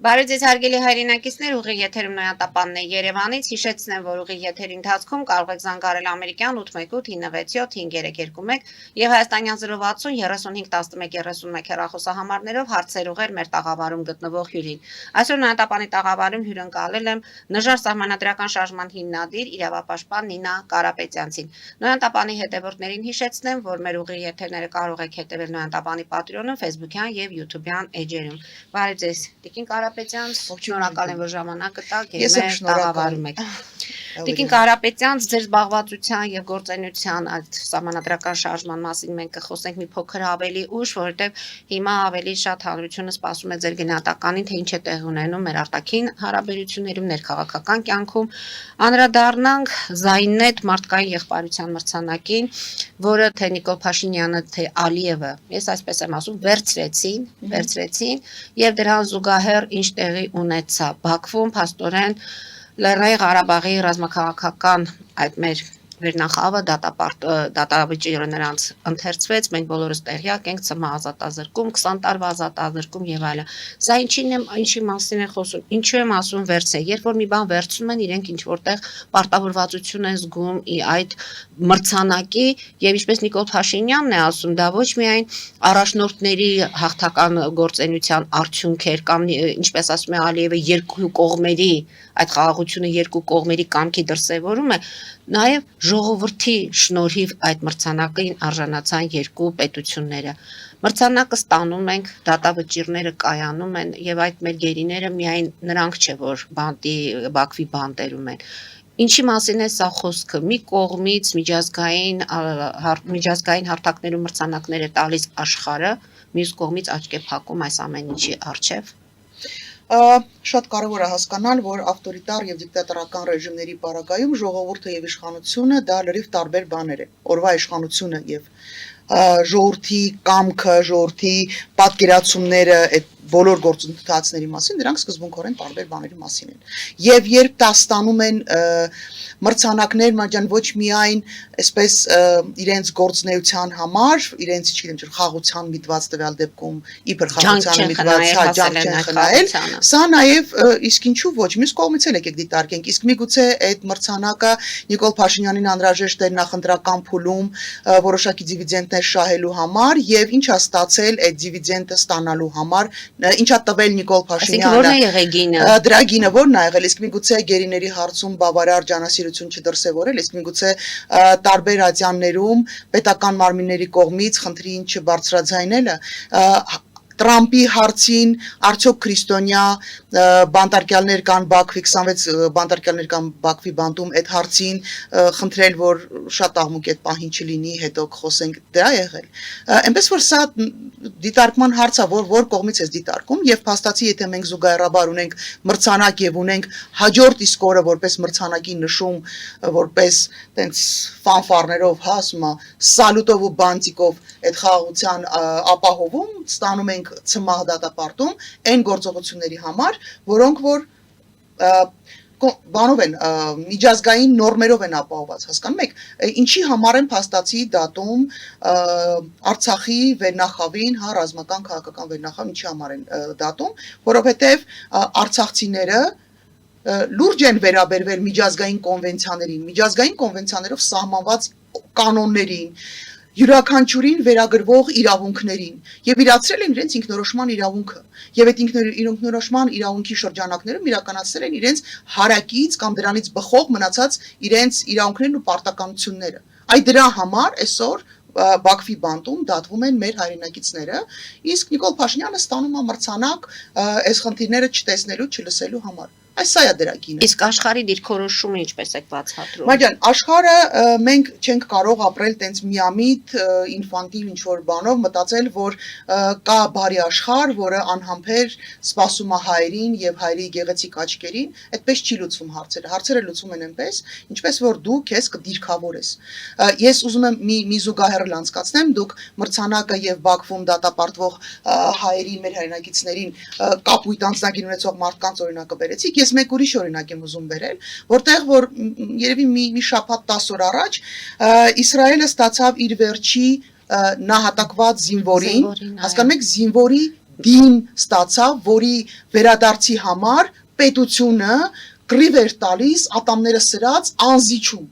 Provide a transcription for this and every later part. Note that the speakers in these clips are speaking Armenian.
Բարև ձեզ հարգելի հայրենակիցներ, ուղիղ եթերում Նոյատապանն է Երևանից, հիշեցնեմ, որ ուղիղ եթերի ընթացքում կարող եք զանգարել ամերիկյան 818-967-531 եւ հայաստանյան 060-35-11-31 հեռախոսահամարներով հարցեր ուղղել մեր տաղավարում գտնվող հյուրին։ Այսօր Նոյատապանի տաղավարում հյուրընկալել եմ Նժար սահմանադրական շարժման հիմնադիր իրավապաշտպան Նինա Կարապետյանցին։ Նոյատապանի հետևորդներին հիշեցնեմ, որ մեր ուղիղ եթերները կարող եք հետևել Նոյատապանի Patreon-ում, Facebook-յան եւ YouTube-յան էջերում։ Բարև ձեզ, Տիկին Կարապետյան, շնորհակալ եմ, որ ժամանակը տաք եւ մեր տաղավարում եք։ Տիկին Կարապետյան, ձեր զբաղվածության եւ գործունեության այդ սահմանադրական շարժման մասին մենք կխոսենք մի փոքր ավելի ուշ, որովհետեւ հիմա ավելի շատ հանրությունը սպասում է ձեր գնահատականին, թե ինչ է տեղի ունենում մեր արտաքին հարաբերություններում, ներքաղաքական կյանքում։ Անդրադառնանք Զայնետ մարդկային եղբայրության մրցանակին, որը թե Նիկոլ Փաշինյանը, թե Ալիևը, ես այսպես եմ ասում, վերցրեցին եւ դրան զուգահեռ ինչ տեղի ունեցավ Բաքվում, փաստորեն Լեռնային Ղարաբաղի ռազմաքաղաքական այդ մեր վերնախավը դատավճիռը նրանց ընթերցվեց, մենք բոլորս տեղյակ ենք, ՑՄ ազատազրկում, 20 տարվա ազատազրկում եւ այլն։ Սա ինչի մասին է խոսում, ինչու եմ ասում վերցե, երբ որ մի բան վերցնում են, իրենք ինչ որտեղ պարտավորվածություն են զգում այդ մրցանակի եւ ինչպես Նիկոլ Փաշինյանն է ասում, դա ոչ միայն առաջնորդների հաղթական գործունեության արդյունք էր կամ ինչպես ասում է Ալիևը երկու կողմերի այդ խաղաղությունը երկու կողմերի կամքի դրսևորում է, նաև ժողովրդի շնորհիվ այդ մրցանակին արժանացան երկու պետությունները։ Մրցանակը ստանում ենք, դատավճիռները կայանում են եւ այդ մեր գերիները միայն նրանք չէ, որ Բաքվի բանտերում են։ Ինչի մասին է սա խոսքը։ Մի կողմից միջազգային հարթակներում մրցանակներ է տալիս աշխարհը, մյուս կողմից աչք է փակում այս ամեն ինչի առջև։ Շատ կարևոր է հասկանալ, որ ավտորիտար եւ դիկտատորական ռեժիմների պարագայում ժողովուրդը եւ իշխանությունը դա լրիվ տարբեր բաներ են։ Օրվա իշխանությունը եւ ժողովրդի կամքը, ժողովրդի պատկերացումները այդ բոլոր գործընթացների մասին, դրանք սկզբունքորեն տարբեր բաների մասին են։ Եվ երբ դա ստանում են մրցանակներ, մաջան ոչ միայն այսպես իրենց գործնեության համար, իրենց չգիտեմ, խաղաղության միտված տվյալ դեպքում իբր խաղաղության միտված ջանք չեն խնայել, սա նաև իսկ ինչու ոչ, մյուս կողմից էլ եկեք դիտարկենք, իսկ միգուցե այդ մրցանակը Նիկոլ Փաշինյանին անհրաժեշտ էր նախընտրական փուլում որոշակի դիվիդենտներ շահելու համար եւ ինչ է ստացել այդ դիվիդենտը ստանալու համար, ինչա տվել Նիկոլ Փաշինյանը։ Այսինքն ո՞րն է եղել գինը։ Դրա գինը ո՞րն է եղել, իսկ միգուցե գերիների հարցում բավարար ջանասիրություն չդրսևորել, իսկ միգուցե տարբեր ատյաններում պետական մարմինների կողմից խնդրին չբարձրաձայնելը, Տրամպի հարցին արդյոք քրիստոնյա բանտարկյալներ կան Բաքվի 26 բանտարկյալներ կան Բաքվի բանտում այդ հարցին խնդրել որ շատ աղմուկ այդ պահին չլինի հետո խոսենք դա եղել այնպես որ սա դիտարկման հարց է որ կողմից է դիտարկում եւ փաստացի եթե մենք զուգահեռաբար ունենք մրցանակ եւ ունենք հաջորդ իսկ օրը որպես մրցանակի նշում որպես տենց ֆանֆարներով հասումա սալուտով ու բանտիկով այդ խաղաղության ապահովում ստանում ենք ՑՄՀ դատապարտում այն գործողությունների համար, որոնք որ բանով են միջազգային նորմերով են ապահովված, հասկանում եք, ինչի համար են փաստացի դատում Արցախի վերնախավին, հա ռազմական քաղաքական վերնախավ ինչի համար են դատում, որովհետև արցախցիները լուրջ են վերաբերվել միջազգային կոնվենցիաներով սահմանված կանոններին յուրաքանչյուրին վերագրվող իրավունքներին եւ իրացրել են իրենց ինքնորոշման իրավունքը եւ այդ ինքնորոշման իրավունքի շրջանակներում իրականացրել են իրենց հարակից կամ դրանից բխող մնացած իրենց իրավունքներն ու պարտականությունները այդ դրա համար այսօր Բաքվի բանտում դատվում են մեր հայրենակիցները իսկ Նիկոլ Փաշինյանը ստանում է մրցանակ այս խնդիրները չտեսնելու չլսելու համար Այս սա է դրա գինը։ Իսկ աշխարհի դիրքորոշումը ինչպես եք բացատրում։ Մաջան, աշխարհը մենք չենք կարող ապրել տենց միամիտ ինֆանտիվ ինչ-որ բանով մտածել, որ կա բարի աշխարհ, որը անհամբեր սպասում է հայերին եւ հայերի գեղեցիկ աչքերին, այդպես չի լուծվում հարցերը։ Հարցերը լուծում են այնպես, ինչպես որ դու քեզ կդիրքավորես։ Ես ուզում եմ մի զուգահեռ անցկացնեմ, դուք մրցանակը եւ Բաքվում դատապարտվող հայերին, մեր հայրենակիցներին կապույտ անձնագիր ունեցող մարդկանց օրինակը բերեցիք։ Ես մեկ ուրիշ օրինակ եմ ուզում բերել, որտեղ որ երևի մի շաբաթ 10 օր առաջ Իսրայելը ստացավ իր վերջի նահատակված զինվորին, հասկանում եք, զինվորի դին ստացավ, որի վերադարձի համար պետությունը կռիվ էր տալիս ատամները սրած անզիջում։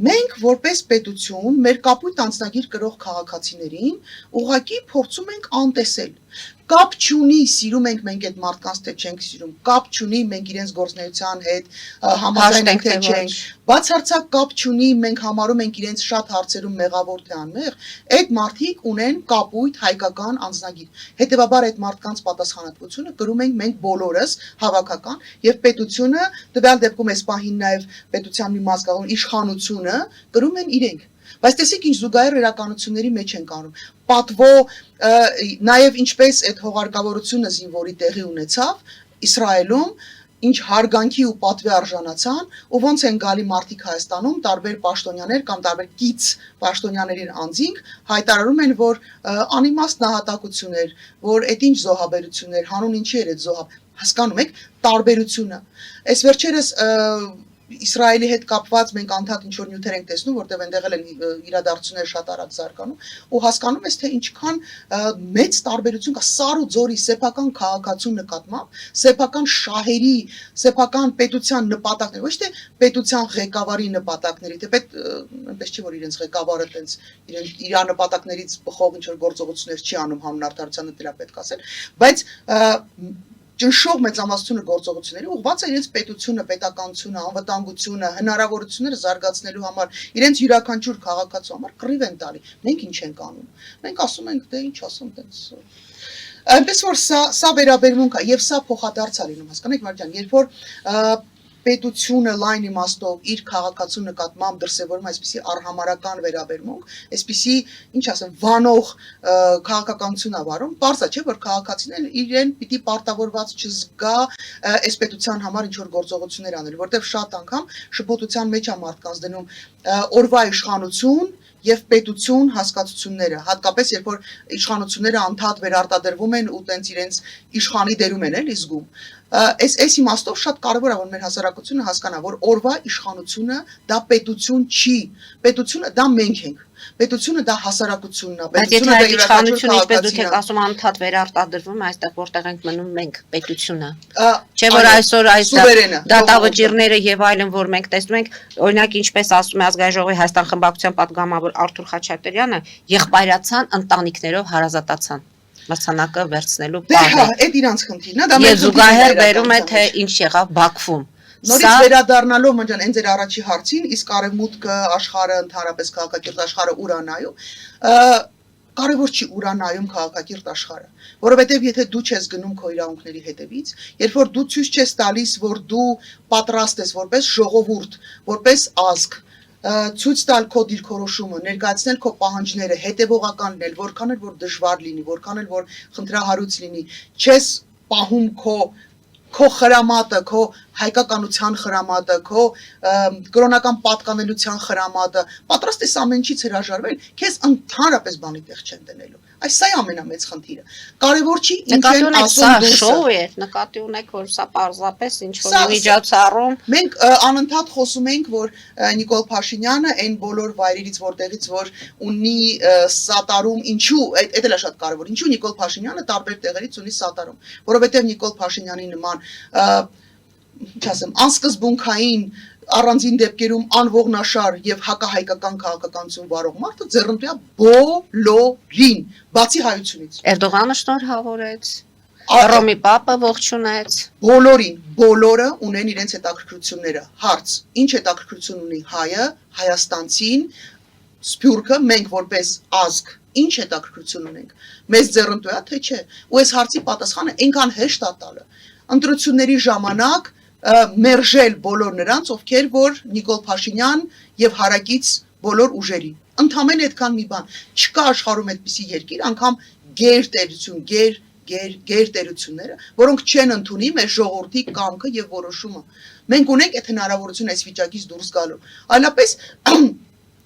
Մենք որպես պետություն մեր կապույտ անձնագիր կրող քաղաքացիներին ուղղակի փորձում ենք անտեսել։ Կապ չունի սիրում ենք մենք այդ մարդկանց թե չենք սիրում, կապ չունի մենք իրենց գործնեության հետ համաձայն ենք թե չենք, բացարձակ կապ չունի մենք համարում ենք իրենց շատ հարցերում մեղավոր թե անմեղ, այդ մարդիկ ունեն կապույտ հայկական անձնագիր։ Հետևաբար այդ մարդկանց պատասխանատվությունը կրում ենք մենք բոլորս հավաքական եւ պետությունը, տվյալ դեպքում այս պահին նաեւ պետության մի մաս կազմում իշխանությունը կրում են իրենք։ Բայց տեսեք ինչ զուգահեռ իրականությունների մեջ են կանում։ Պատվո նաև ինչպես այդ հողարկավորությունը զինվորի տեղի ունեցավ Իսրայելում, ինչ հարգանքի ու պատվի արժանացան, ու ոնց են գալի մարդիկ Հայաստանում տարբեր պաշտոնյաներ կամ տարբեր կից պաշտոնյաներին անձինք հայտարարում են, որ անիմաստ նահատակություններ, որ այդ ինչ զոհաբերություններ, հանուն ինչի էր այդ զոհապ, հասկանում եք տարբերությունը։ Այս վերջերս Իսրայելի հետ կապված մենք անդադ ինչ որ նյութեր ենք տեսնում, որտեղ այնտեղ են իրադարձությունները շատ արագ զարգանում, ու հասկանում ես թե ինչքան մեծ տարբերություն կա սար ու ձորի սեփական քաղաքացու նկատմամբ, սեփական շահերի, սեփական պետության նպատակների, ոչ թե պետության ղեկավարի նպատակների, թեպետ այնպես չի որ իրենց ղեկավարը տենց իր նպատակներից բխող ինչ որ գործողություններ չի անում հանուն արդարությանը դրա պետք ասել, բայց ճնշող մեծամասնությունը գործողությունների ուղղված է իրենց պետությունը, պետականությունը, անվտանգությունը, հնարավորությունները զարգացնելու համար, իրենց յուրաքանչյուր քաղաքացու համար կռիվ են տալի։ Մենք ինչ ենք անում։ Մենք ասում ենք, դե ինչ ասում տենց։ Այնպես որ սա վերաբերմունք է եւ սա փոխադարձ է լինում, հասկանեք Մարջան, երբ որ պետությունը լայն իմաստով իր քաղաքացու նկատմամբ դրսևորում այսպիսի արհամարական վերաբերմունք, այսպիսի, ինչ ասեմ, վանող քաղաքականություն ավարում, պարզ է, չէ, որ քաղաքացին իրեն պիտի պարտավորված չզգա այս պետության համար ինչ որ գործողություններ անել, որտեղ շատ անգամ շփոթության մեջ է մարդկանց դնում օրվա իշխանություն եւ պետություն հասկացությունները, հատկապես երբ որ իշխանությունները անդադ վերարտադրվում են ու տենց իրենց իշխանի դերում են էլի զգում։ Այս իմաստով շատ կարևոր է որ մեր հասարակությունը հասկանա, որ օրվա իշխանությունը դա պետություն չի, պետությունը դա մենք ենք, պետությունը դա հասարակությունն է, պետությունը դա իշխանությունը ինչպես դուք եք ասում անդադ վերարտադրվում, այստեղ որտեղ ենք մնում մենք, պետությունը։ Չէ՞ որ այսօր դատավճիռները եւ այլն, որ մենք տեսնում ենք, օրինակ ինչպես ասում է Ազգային ժողովի Հայաստան խմբակցության պատգամավոր Արթուր Խաչատրյանը, եղբայրացան ընտանիքներով հարազատացան մրցանակը վերցնելու բանը։ Այդ իրանց խնդիրն է, դա մեր զուգահեռ վերում է թե ինչ եղավ Բաքվում։ Նորից վերադառնալով մնջան այն ձեր առաջի հարցին, իսկ արևմուտքը աշխարհը ընդհանրապես քաղաքակիրթ աշխարհը ուրանայում, կարևոր չի ուրանայում քաղաքակիրթ աշխարհը, որովհետև եթե դու չես գնում քո իրավունքների հետևից, երբ որ դու ցույց չես տալիս, որ դու պատրաստ ես որպես ժողովուրդ, որպես ազգ ցույց տալ քո դիրքորոշումը, ներկայացնել քո պահանջները, հետևողական լինել, որքան էլ որ դժվար լինի, որքան էլ որ խնդրահարույց լինի, չես պահում քո խրամատը, քո հայկականության խրամատը, քո կրոնական պատկանելության խրամատը, պատրաստ ես ամեն ինչից հրաժարվել, քեզ ընդհանրապես բանի տեղ չեն դնելու։ Այս սա է ամենամեծ խնդիրը։ Կարևոր չի ինչ են ասում դուրսը։ Շոու է, նկատի ունեք, որ սա պարզապես ինչ որ միջոցառում։ Մենք անընդհատ խոսում ենք, որ Նիկոլ Փաշինյանը այն բոլոր վայրերից որտեղից որ ունի սատարում, ինչու, այդ էլ է շատ կարևոր։ Ինչու Նիկոլ Փաշինյանը տարբեր տեղերից ունի սատարում, որովհետև Նիկոլ Փաշինյանի նման չասեմ, անսկզբունքային առանձին դեպքերում անողնաշար եւ հակահայկական քաղաքականություն վարող մարդը ձեռնտու է բոլորին, բացի հայությունից։ Էրդողանը շնորհավորեց, Ռոմի Պապը ողջունեց։ Բոլորին, բոլորը ունեն իրենց հետաքրքրությունները։ Հարց. ինչ հետաքրքրություն ունի հայը, հայաստանցին, սփյուռքը, մենք որպես ազգ, ինչ հետաքրքրություն ունենք։ Մեզ ձեռնտու է թե չէ։ Ու այս հարցի պատասխանը այնքան հեշտ է տալը։ Ընտրությունների ժամանակ մերժել բոլոր նրանց, ովքեր որ Նիկոլ Փաշինյան եւ հարակից բոլոր ուժերին։ Ընդհանրեն այդքան մի բան։ Չկա աշխարհում այդպիսի երկիր, անգամ գերտերություն, գերտերությունները, որոնք չեն ընդունի մեր ժողովրդի կամքը եւ որոշումը։ Մենք ունենք այդ հնարավորությունը այս վիճակից դուրս գալու։ Այլապես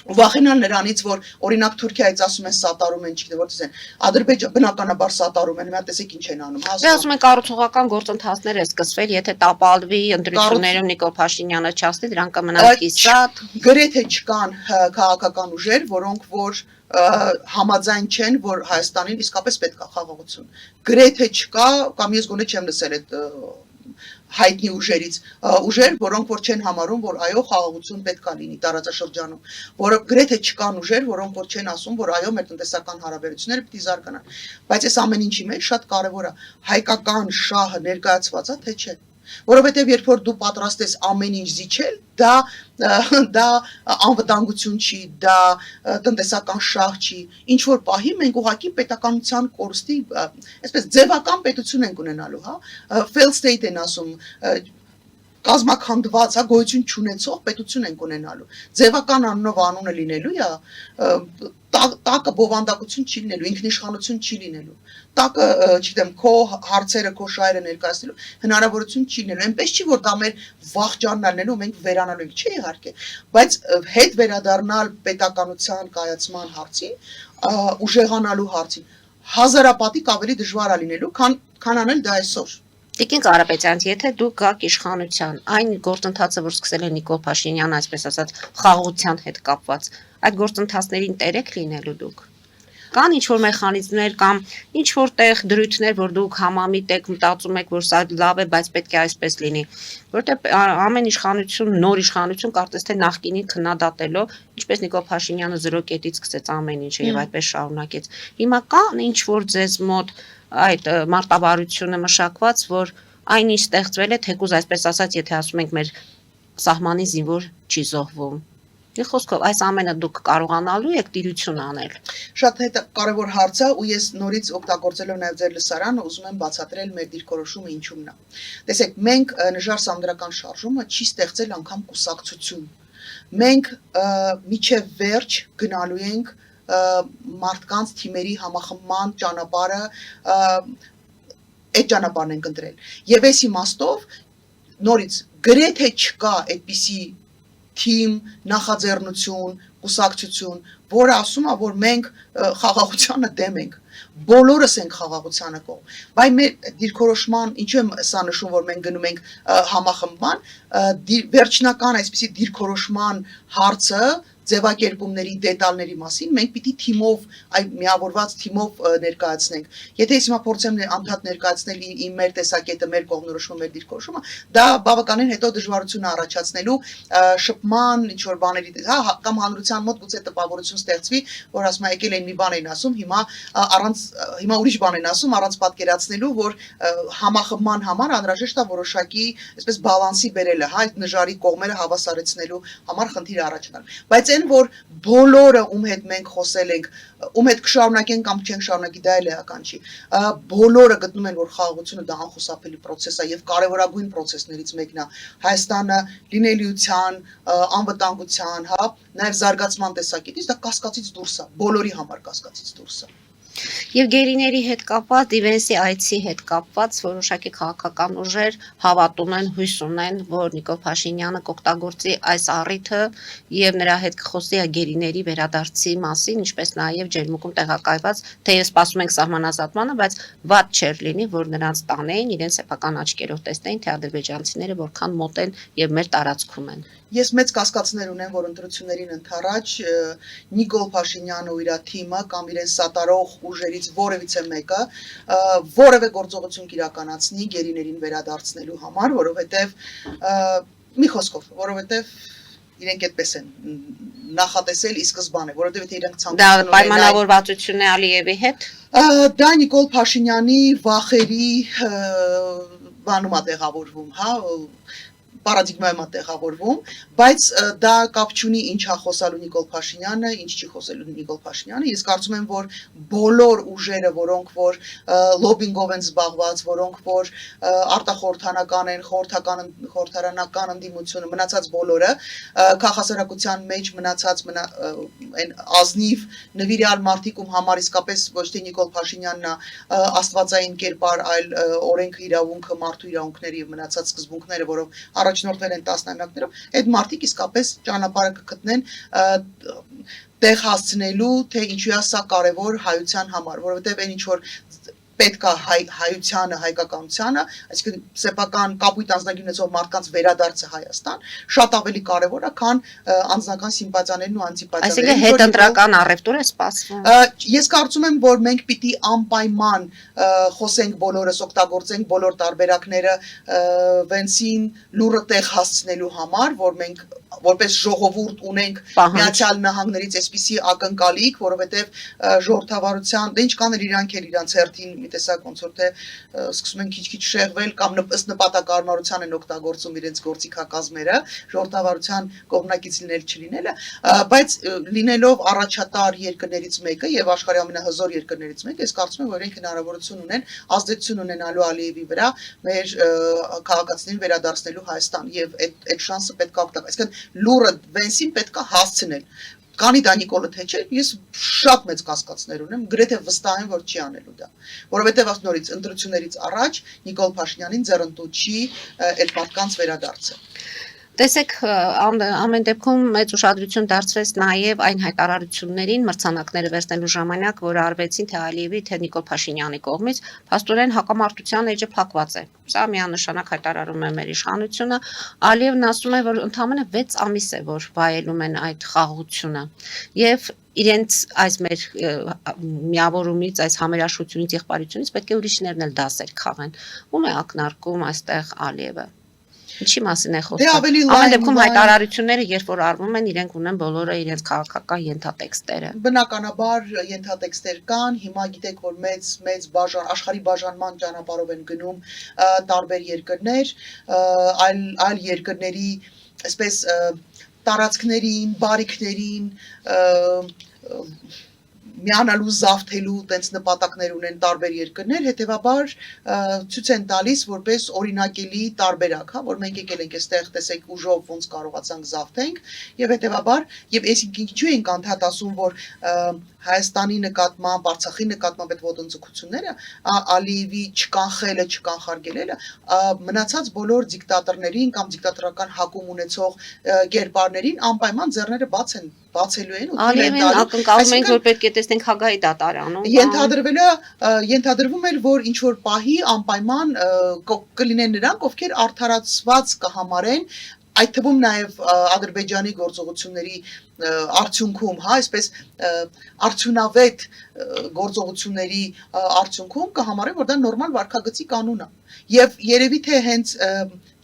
Վախենալ նրանից, որ օրինակ Թուրքիայից ասում են սատարում են, չգիտեմ որտես են, Ադրբեջան բնականաբար սատարում են, հիմա տեսեք ինչ են անում, Դե ասում են կառուցողական գործընթացներ է սկսվել, եթե տապալվի ընտրություններում Նիկոլ Փաշինյանը չասնի, դրանք կմնան կիսատ։ Գրեթե չկան քաղաքական ուժեր, որոնք որ համաձայն չեն, որ Հայաստանին իսկապես պետք է խաղաղություն։ Գրեթե չկա, կամ ես գոնե չեմ լսել այդ հայտնի ուժերից, ուժեր, որոնք որ չեն համարում, որ այո, խաղաղություն պետք է լինի տարածաշրջանում, որը գրեթե չկան ուժեր, որոնք որ չեն ասում, որ այո, մեր տնտեսական հարաբերությունները պետք է զարգանան։ Բայց այս ամեն ինչի մեջ շատ կարևոր է հայկական շահը ներկայացված է, թե չէ։ Որովհետև երբ որ դու պատրաստ ես ամեն ինչ զիջել, դա անվտանգություն չի, դա տնտեսական շահ չի, ինչ որ պահի մենք ուղղակի պետականության կորստի, այսպես ձևական պետություն ենք ունենալու, հա, failed state են ասում, կազմաքանդված, հա, գոյություն չունեցող պետություն ենք ունենալու։ Ձևական անունով անունը լինելու է, տակը բովանդակություն չի լինելու, ինքնիշխանություն չի լինելու։ Տակը, չգիտեմ, քո հարցերը, քո շահերը ներկայացնելու հնարավորություն չի լինելու։ Այնպես չի, որ դա մեր վախճանն ալնելու, մենք վերանալու ենք, չէ իհարկե, բայց հետ վերադառնալ պետականության կայացման հարցին, ուժեղանալու հարցին, հազարապատիկ ավելի դժվար է լինելու, քան անել դա այսօր։ Տիկին Կարապետյան, եթե դուք գաք իշխանության, այն գործընթացը, որ սկսել է Նիկոլ Փաշինյանը, այսպես ասած, խաղաղության հետ կապված, այդ գործընթացներին տերեք լինելու դուք։ Կան ինչ-որ մեխանիզմներ կամ ինչ-որտեղ դրույթներ, որ դուք համամիտ եք, մտածում եք, որ սա լավ է, բայց պետք է այսպես լինի, որտեղ ամեն իշխանություն, նոր իշխանություն կարծես թե նախկինին քննադատելով, ինչպես Նիկոլ Փաշինյանը 0 կետից սկսեց ամեն ինչը եւ այդպես շարունակեց։ Հիմա կան ինչ-որ ձեզ մոտ այդ մարտավարությունը մշակված, որ այն ինչ ստեղծվել է, թեկուզ այսպես ասած, եթե ասում ենք մեր սահմանի զինվոր չի զոհվում։ Մի խոսքով, այս ամենը դուք կարողանալու եք տիրություն անել։ Շատ կարևոր հարց է ու ես նորից օգտագործելով նաև ձեր լսարանը ուզում եմ բացատրել մեր դիրքորոշումը ինչումն է։ Տեսեք, մենք նժար սանդրական շարժումը չի ստեղծել անգամ կուսակցություն։ Մենք միջև վերջ գնալու ենք մարդկանց թիմերի համախմբման ճանապարհը, այդ ճանապարհն ենք ընտրել։ Եվ այս իմաստով նորից գրեթե չկա այդպիսի թիմ, նախաձեռնություն, կուսակցություն, որը ասում է, որ մենք խաղաղությանը դեմ ենք։ Բոլորս ենք խաղաղությանը կողմ։ Բայց մեր դիրքորոշման, ինչու եմ սա նշում, որ մենք գնում ենք համախմբման, վերջնական այսպիսի դիրքորոշման հարցը ձևակերպումների դետալների մասին մենք պիտի թիմով, այ միավորված թիմով ներկայացնենք։ Եթե ես հիմա փորձեմ անդադ ներկայացնել իմ մեր տեսակետը, մեր կողմնորոշումը, մեր դիրքորոշումը, դա բավականին հետո դժվարություն է առաջացնելու շփման ինչ-որ բաների, հա, կամ հանրության մոտ գուցե տպավորություն ստեղծվի, որ ասում է եկել են մի բան են ասում, հիմա ուրիշ բան են ասում, առանց պատկերացնելու, որ համախմբման համար անհրաժեշտ է որոշակի, այսպես բալանսի բերելը, հա, այդ նժարի կողմերը հավասարեցնելու համար խնդիր առաջ գալ։ Բայց այն, որ բոլորը ում հետ մենք խոսել ենք, ում հետ կշարունակենք կամ չենք շարունակի, դա էլ էական չի։ Բոլորը գտնում են, որ խաղաղությունը դա անխուսափելի process է եւ կարեւորագույն process-ներից մեկն է։ Հայաստանը լինելիության, անվտանգության, հա, նաեւ զարգացման տեսակետից դա կասկածից դուրս է, բոլորի համար կասկածից դուրս է։ Եվ գերիների հետ կապված, դիվենսի այցի հետ կապված որոշակի քաղաքական ուժեր հավատում են, հույս ունեն, որ Նիկոլ Փաշինյանը կօգտագործի այս առիթը եւ նրա հետ կխոսի գերիների վերադարձի մասին, ինչպես նաեւ ջերմուկում տեղակայված, թեև սպասում ենք սահմանազատմանը, բայց վատ չէր լինի, որ նրանց տանեին, իրենց սեփական աչքերով տեսնեին, թե ադրբեջանցիները որքան մոտ են եւ մեր տարածքում են։ Ես մեծ կասկածներ ունեմ, որ ընտրություններին ընդառաջ Նիկոլ Փաշինյանը ու իր թիմը կամ իրեն սատարող ուժերից որևիցե մեկը որևէ գործողություն կիրականացնի գերիներին վերադարձնելու համար, որովհետև մի խոսքով, որովհետև իրենք այդպես են նախատեսել ի սկզբանե, որովհետև եթե իրենք ցանկություն ունենային, դա պայմանավորվածություն է Ալիևի հետ։ Դա Նիկոլ Փաշինյանի վախերի բանում է տեղավորվում, հա, պարադիգմայում է տեղավորվում, բայց դա կապ չունի ինչ է խոսալու Նիկոլ Փաշինյանը, ինչ չի խոսելու Նիկոլ Փաշինյանը։ Ես կարծում եմ, որ բոլոր ուժերը, որոնք որ լոբինգով են զբաղված, որոնք որ արտախորհրդանական են, խորհրդարանական ընդդիմությունը, մնացած բոլորը քաղաքասարակության մեջ մնացած այն ազնիվ նվիրյալ մարդիկ, ում համար իսկապես ոչ թե Նիկոլ Փաշինյանն է աստվածային կերպար, այլ օրենքը, իրավունքը, մարդու իրավունքները եւ մնացած սկզբունքները, որով առաջնորդվել են տասնամյակներով, այդ մարդիկ իսկապես ճանապարհը կգտնեն տեղ հասցնելու, թե ինչու է սա կարևոր հայության համար, որովհետև այն ինչ որ պետք է հայությանը, հայկականությանը, այսինքն սեփական կապույտ անձնագիր ունեցող մարդկանց վերադարձը Հայաստան, շատ ավելի կարևոր է, քան անձնական սիմպաթիաներն ու անտիպաթիաները։ Այսինքն հետընտրական առևտուր է սպասվում։ Ես կարծում եմ, որ մենք պիտի անպայման խոսենք բոլորս, օգտագործենք բոլոր տարբերակները Վենսին լուրը տեղ հասցնելու համար, որ մենք որպես ժողովուրդ ունենք Միացյալ Նահանգներից այսպիսի ակնկալիք, որովհետև ժողովրդավարության, դե ինչ կաներ իրանք էլ իրանց հերթին մի տեսակ ոնց որ թե սկսում են քիչ-քիչ շեղվել կամ ըստ նպատակարարության են օգտագործում իրենց գործիքակազմերը, ժողովրդավարության կողմնակից լինել չլինելը, բայց լինելով առաջատար երկրներից մեկը եւ աշխարհի ամենահզոր երկրներից մեկը, ես կարծում եմ, որ իրենք հնարավորություն ունեն ազդեցություն ունենալու Ալիևի վրա մեր քաղաքացիներին վերադարձնելու Հայաստան եւ այդ շանսը պետք է օգտագործել։ Այսինքն լուրը Վենսին պետք է հասցնել։ Կանի դա Նիկոլը թե չէ, ես շատ մեծ կասկածներ ունեմ, գրեթե վստահ եմ, որ չի անելու դա։ Որովհետև ասնորից ընտրություններից առաջ Նիկոլ Փաշինյանին ձեռնտու չի այդ մարդկանց վերադարձը։ Տեսեք, ամեն դեպքում մեծ ուշադրություն դարձվեց նաև այն հայտարարություններին մրցանակները վերցնելու ժամանակ, որ արվեցին թե Ալիևի, թե Նիկոլ Փաշինյանի կողմից, փաստորեն հակամարտության էջը փակված է։ Սա միանշանակ հայտարարում է մեր իշխանությունը։ Ալիևն ասում է, որ ընդամենը 6 ամիս է, որ վայելում են այդ խաղաղությունը։ Եվ իրենց այս մեր միավորումից, այս համերաշխությունից, եղբայրությունից պետք է ուրիշներն էլ դասեր քաղեն։ Ում է ակնարկում այստեղ Ալիևը։ Ինչի մասին է խոսքը։ Ամեն դեպքում հայտարարությունները, երբ որ արվում են, իրենք ունեն բոլորը իրենց քաղաքական ենթատեքստերը։ Բնականաբար ենթատեքստեր կան, հիմա գիտեք, որ մեծ բաժան, աշխարհի բաժանման ճանապարհով են գնում տարբեր երկրներ, այլ երկրների, այսպես տարածքներին, բարիքներին միանալու զավթելու տենց նպատակներ ունեն տարբեր երկրներ, հետևաբար ցույց են տալիս որպես օրինակելի տարբերակ, հա, որ մենք եկել ենք այստեղ, տեսեք ուժով ոնց կարողացանք զավթենք, եւ հետևաբար, եւ այսինքն ինչու ենք անդադ ասում, որ Հայաստանի նկատմամբ, Արցախի նկատմամբ այդ ոտնձգությունները, Ալիևի չկանխելը, չկանխարգելելը, մնացած բոլոր դիկտատորներին կամ դիկտատորական հակում ունեցող կերպարներին անպայման ձեռները բացելու են ու Ալիևին ակնկալում ենք, որ պետք է տեսնենք Հագայի դատարանում։ Ենթադրվում էր, որ ինչ որ պահի անպայման կլինեն նրանք, ովքեր արդարացված կհամարեն, այդ թվում նաև Ադրբեջանի գործողությունների արդյունքում, հա, այսպես արդյունավետ գործողությունների արդյունքում կհամարեն, որ դա նորմալ վարքագծի կանոն է։ Եվ երևի թե հենց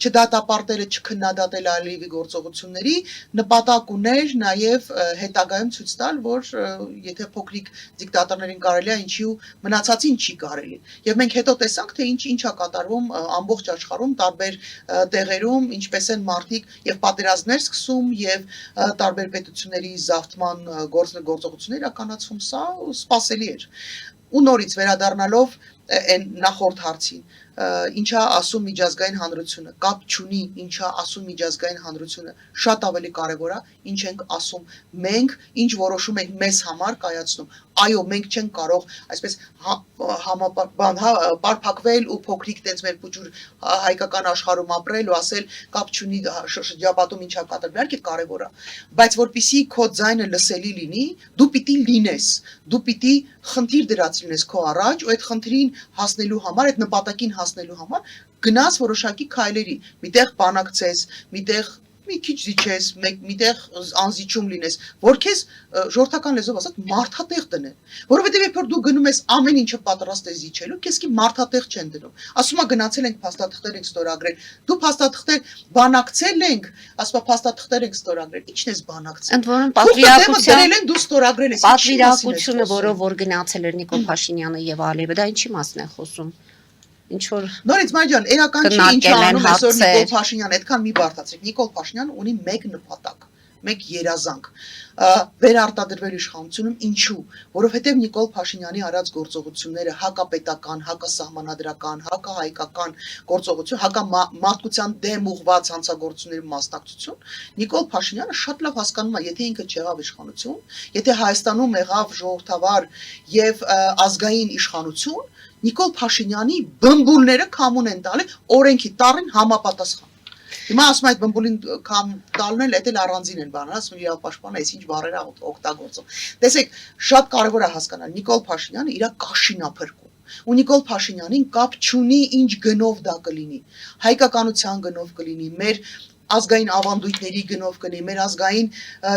չդատապարտելը, չքննադատել Ալիևի գործողությունների նպատակ ուներ նաև հետագայում ցույց տալ, որ եթե փոքրիկ դիկտատորներին կարելի է, ինչու մնացածին չի կարելի։ Եվ մենք հետո տեսանք, թե ինչ է կատարվում ամբողջ աշխարհում, տարբեր տեղերում, ինչպես են մարդիկ եւ պատերազմներ սկսում եւ տարբեր պետությունների զավթման գործողություններ իրականացվում, սա սպասելի էր։ Ու նորից վերադառնալով այն նախորդ հարցին, ինչա ասում միջազգային հանրությունը, կապ չունի ինչա ասում միջազգային հանրությունը, շատ ավելի կարևոր է, ինչ ենք ասում մենք, ինչ որոշում ենք մեզ համար կայացնում։ Այո, մենք չենք կարող այսպես պարփակվել ու փոքրիկ տենց մեր փուջուր հայկական աշխարհում ապրել ու ասել կապ չունի շրջապատում ինչա կատարվում, իհարկե կարևոր է, բայց որpիսի քո ձայնը լսելի լինի, դու պիտի լինես, դու պիտի խնդիր դրած լինես քո առաջ ու այդ խնդրին հասնելու համար, այդ նպատակին հասնելու համար գնաս որոշակի քայլերի, միտեղ բանակցես, միտեղ մի քիչ զիջես, միտեղ անզիջում լինես, որ քեզ ժողովրդական լեզվով ասած մարդատեղ դնեն, որովհետև երբ որ դու գնում ես ամեն ինչը պատրաստ ես զիջելու, քեզ კი մարդատեղ չեն դնում։ Ասում է գնացել ենք փաստաթղթեր ենք ստորագրել, դու փաստաթղթեր բանակցել ենք, ասում է փաստաթղթեր ենք ստորագրել, ի՞նչն ես բանակցել։ Ընդ որում պատվիրակության դու ստորագրել ես, պատվիրակությունը, որով որ գնացել էր Նիկոլ Փաշինյանը եւ Ալիևը, դա ինչի մասն է խոսում։ Ինչ որ նորից Մարիջան, էական չի ինչ անում այսօր Նիկոլ Փաշինյանը, այդքան մի բարդացրեք։ Նիկոլ Փաշինյանը ունի մեկ նպատակ, մեկ երազանք՝ վերարտադրվել իշխանությունում, ինչու, որովհետև Նիկոլ Փաշինյանի արած գործողությունները հակապետական, հակասահմանադրական, հակահայկական գործողություն, հակամարտկության դեմ ուղղված հանցագործությունների մասնակցություն, Նիկոլ Փաշինյանը շատ լավ հասկանում է, եթե ինքը չեղավ իշխանություն, եթե Հայաստանում եղավ ժողովրդավար եւ ազգային իշխանություն, Նիկոլ Փաշինյանի բմբուլները կամուն են տալի օրենքի տառին համապատասխան։ Հիմա ասում այդ բմբուլին կամ տալն էլ էլ առանձին են բանը, ասում իրավապաշտպանը այս ինչ բառեր է օգտագործում։ Տեսեք, շատ կարևոր է հասկանալ, Նիկոլ Փաշինյանը իր կաշին է փրկում։ Ու Նիկոլ Փաշինյանին կապ չունի ինչ գնով դա կլինի, հայկականության գնով կլինի, մեր ազգային ավանդույթների գնով կլինի, մեր ազգային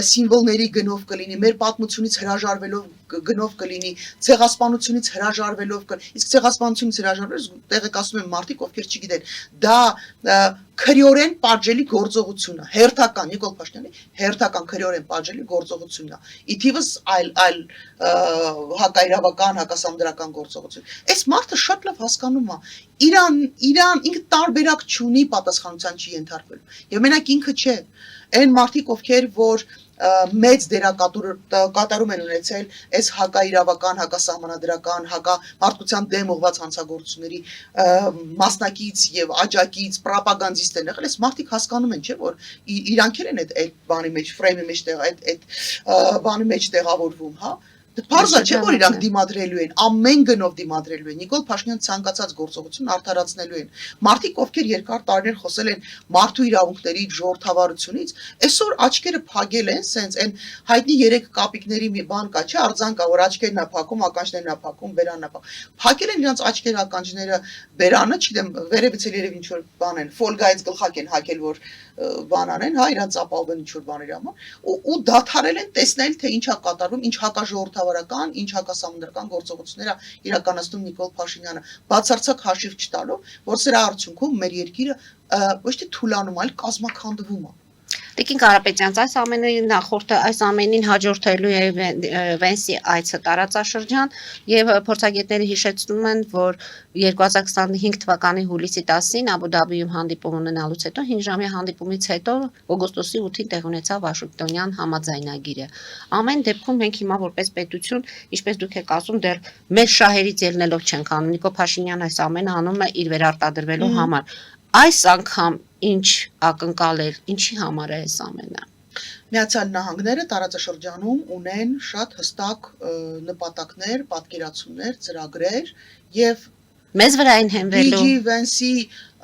սիմվոլների գնով կլինի, մեր պատմությունից հրաժարվելով գնով կլինի, ցեղասպանությունից հրաժարվելով իսկ ցեղասպանությունից հրաժարվելուց տեղեկ ասում են մարդիկ, ովքեր չգիտեն, դա քրեորեն պատժելի գործողություն է, հերթական Նիկոլ Փաշինյանի հերթական քրեորեն պատժելի գործողությունն է, իթիվս այլ հակաիրավական, հակասամդրական գործողություն։ Այս մարդը շատ լավ հասկանում է, իրան ինքը տարբերակ չունի, պատասխանության չի ենթարկվելու։ Եվ մենակ ինքը չէ, այն մարդիկ, ովքեր որ մեծ դերակատարում են ունեցել այս հակաիրավական, հակասահմանադրական, հակամարտության դեմ ուղղված հանցագործությունների մասնակից եւ աջակից պրոպագանդիստ են եղել, այս մարդիկ հասկանում են, չէ՞, որ իրանք են այդ բանի մեջ, ֆրեյմի մեջ այդ բանի մեջ տեղավորվում, հա։ Պարզա չէ, որ իրանք դիմադրելու են, ամեն գնով դիմադրելու են, Նիկոլ Փաշինյան ցանկացած գործողություն արդարացնելու են։ Մարդիկ, ովքեր երկար տարիներ խոսել են մարդու իրավունքների ժողովրդավարությունից, այսօր աչքերը փակել են, սենց այն հայտնի 3 կապիկների մի բան կա, չէ, արձան կա, որ աչքերն է փակում, ականջներն է փակում, բերանն է փակում։ Փակել են իրանց աչքերը, ականջները, բերանը, չգիտեմ, վերևից էլ երևի ինչ որ բան են, ֆոլգայից գլխակ են հակել, որ բան անեն, հա, իրանց ապահովում ինչ որ բաների համար, ու դադարել են տեսնել, թե ինչ է կատարվում, ինչ հակաժողովրդավարական, ինչ հակասահմանադրական գործողություններ է իրականացնում Նիկոլ Փաշինյանը, բացարձակ հաշիվ չտալով, որ սրա արդյունքում մեր երկիրը ոչ թե թուլանում, այլ կազմաքանդվում է։ Տիկին Կարապետյան, այս ամենին նախորդը, այս ամենին հաջորդելու է Վենսի այցը տարածաշրջան եւ փորձագետները հիշեցնում են, որ 2025 թվականի հուլիսի 10-ին Աբու Դաբիում հանդիպում ունենալուց հետո 5 ժամյա հանդիպումից հետո օգոստոսի 8-ին տեղ ունեցավ Վաշինգտոնյան համաձայնագիրը։ Ամեն դեպքում մենք հիմա որպես պետություն, ինչպես դուք եք ասում, դեռ մեր շահերից ելնելով չենք անում։ Նիկոլ Փաշինյանը այս ամենը անում է իր վերարտադրվելու համար։ Այս անգամ ինչ ակնկալեր, ինչի համար է այս ամենը։ Միացյալ Նահանգները տարածաշրջանում ունեն շատ հստակ նպատակներ, պատկերացումներ, ծրագրեր եւ մեզ վրա են հենվելու DG Vance-ի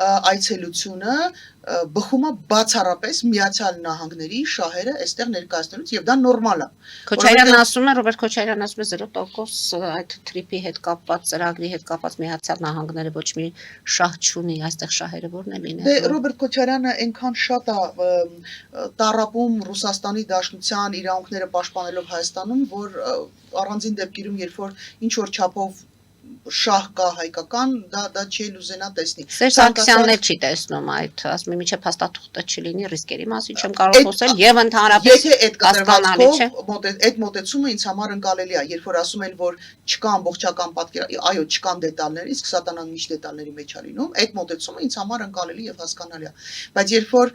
այցելությունը բխում է բացառապես Միացյալ Նահանգների շահերը այստեղ ներկայացնելուց եւ դա նորմալ է։ Քոչարյանն ասում է, Ռոբերտ Քոչարյանն ասում է 0% այդ տրիպի հետ կապված, ծրագրի հետ կապված Միացյալ Նահանգները ոչ մի շահ չունի, այստեղ շահերը ո՞րն է լինելու։ Դե Ռոբերտ Քոչարյանը այնքան շատ է տառապում Ռուսաստանի Դաշնության իրավունքները պաշտպանելով Հայաստանում, որ առանձին դեպքերում, երբ որ ինչ որ չափով շահ կա հայկական, դա չի ուզենա տեսնի։ Սերժ Սարգսյանն էլ չի տեսնում այդ, ասում եմ, միջև հաստատուղթը չլինի ռիսկերի մասին չեմ կարող խոսել եւ ընդհանրապես եթե այդ կտրվածքով այդ մոտեցումը ինձ համար ընկալելի է, երբ որ ասում են, որ չկա ամբողջական պատկեր, այո, չկան դետալներ, իսկ սատանան միշտ դետալների մեջ է լինում, այդ մոտեցումը ինձ համար ընկալելի եւ հասկանալի է։ Բայց երբ որ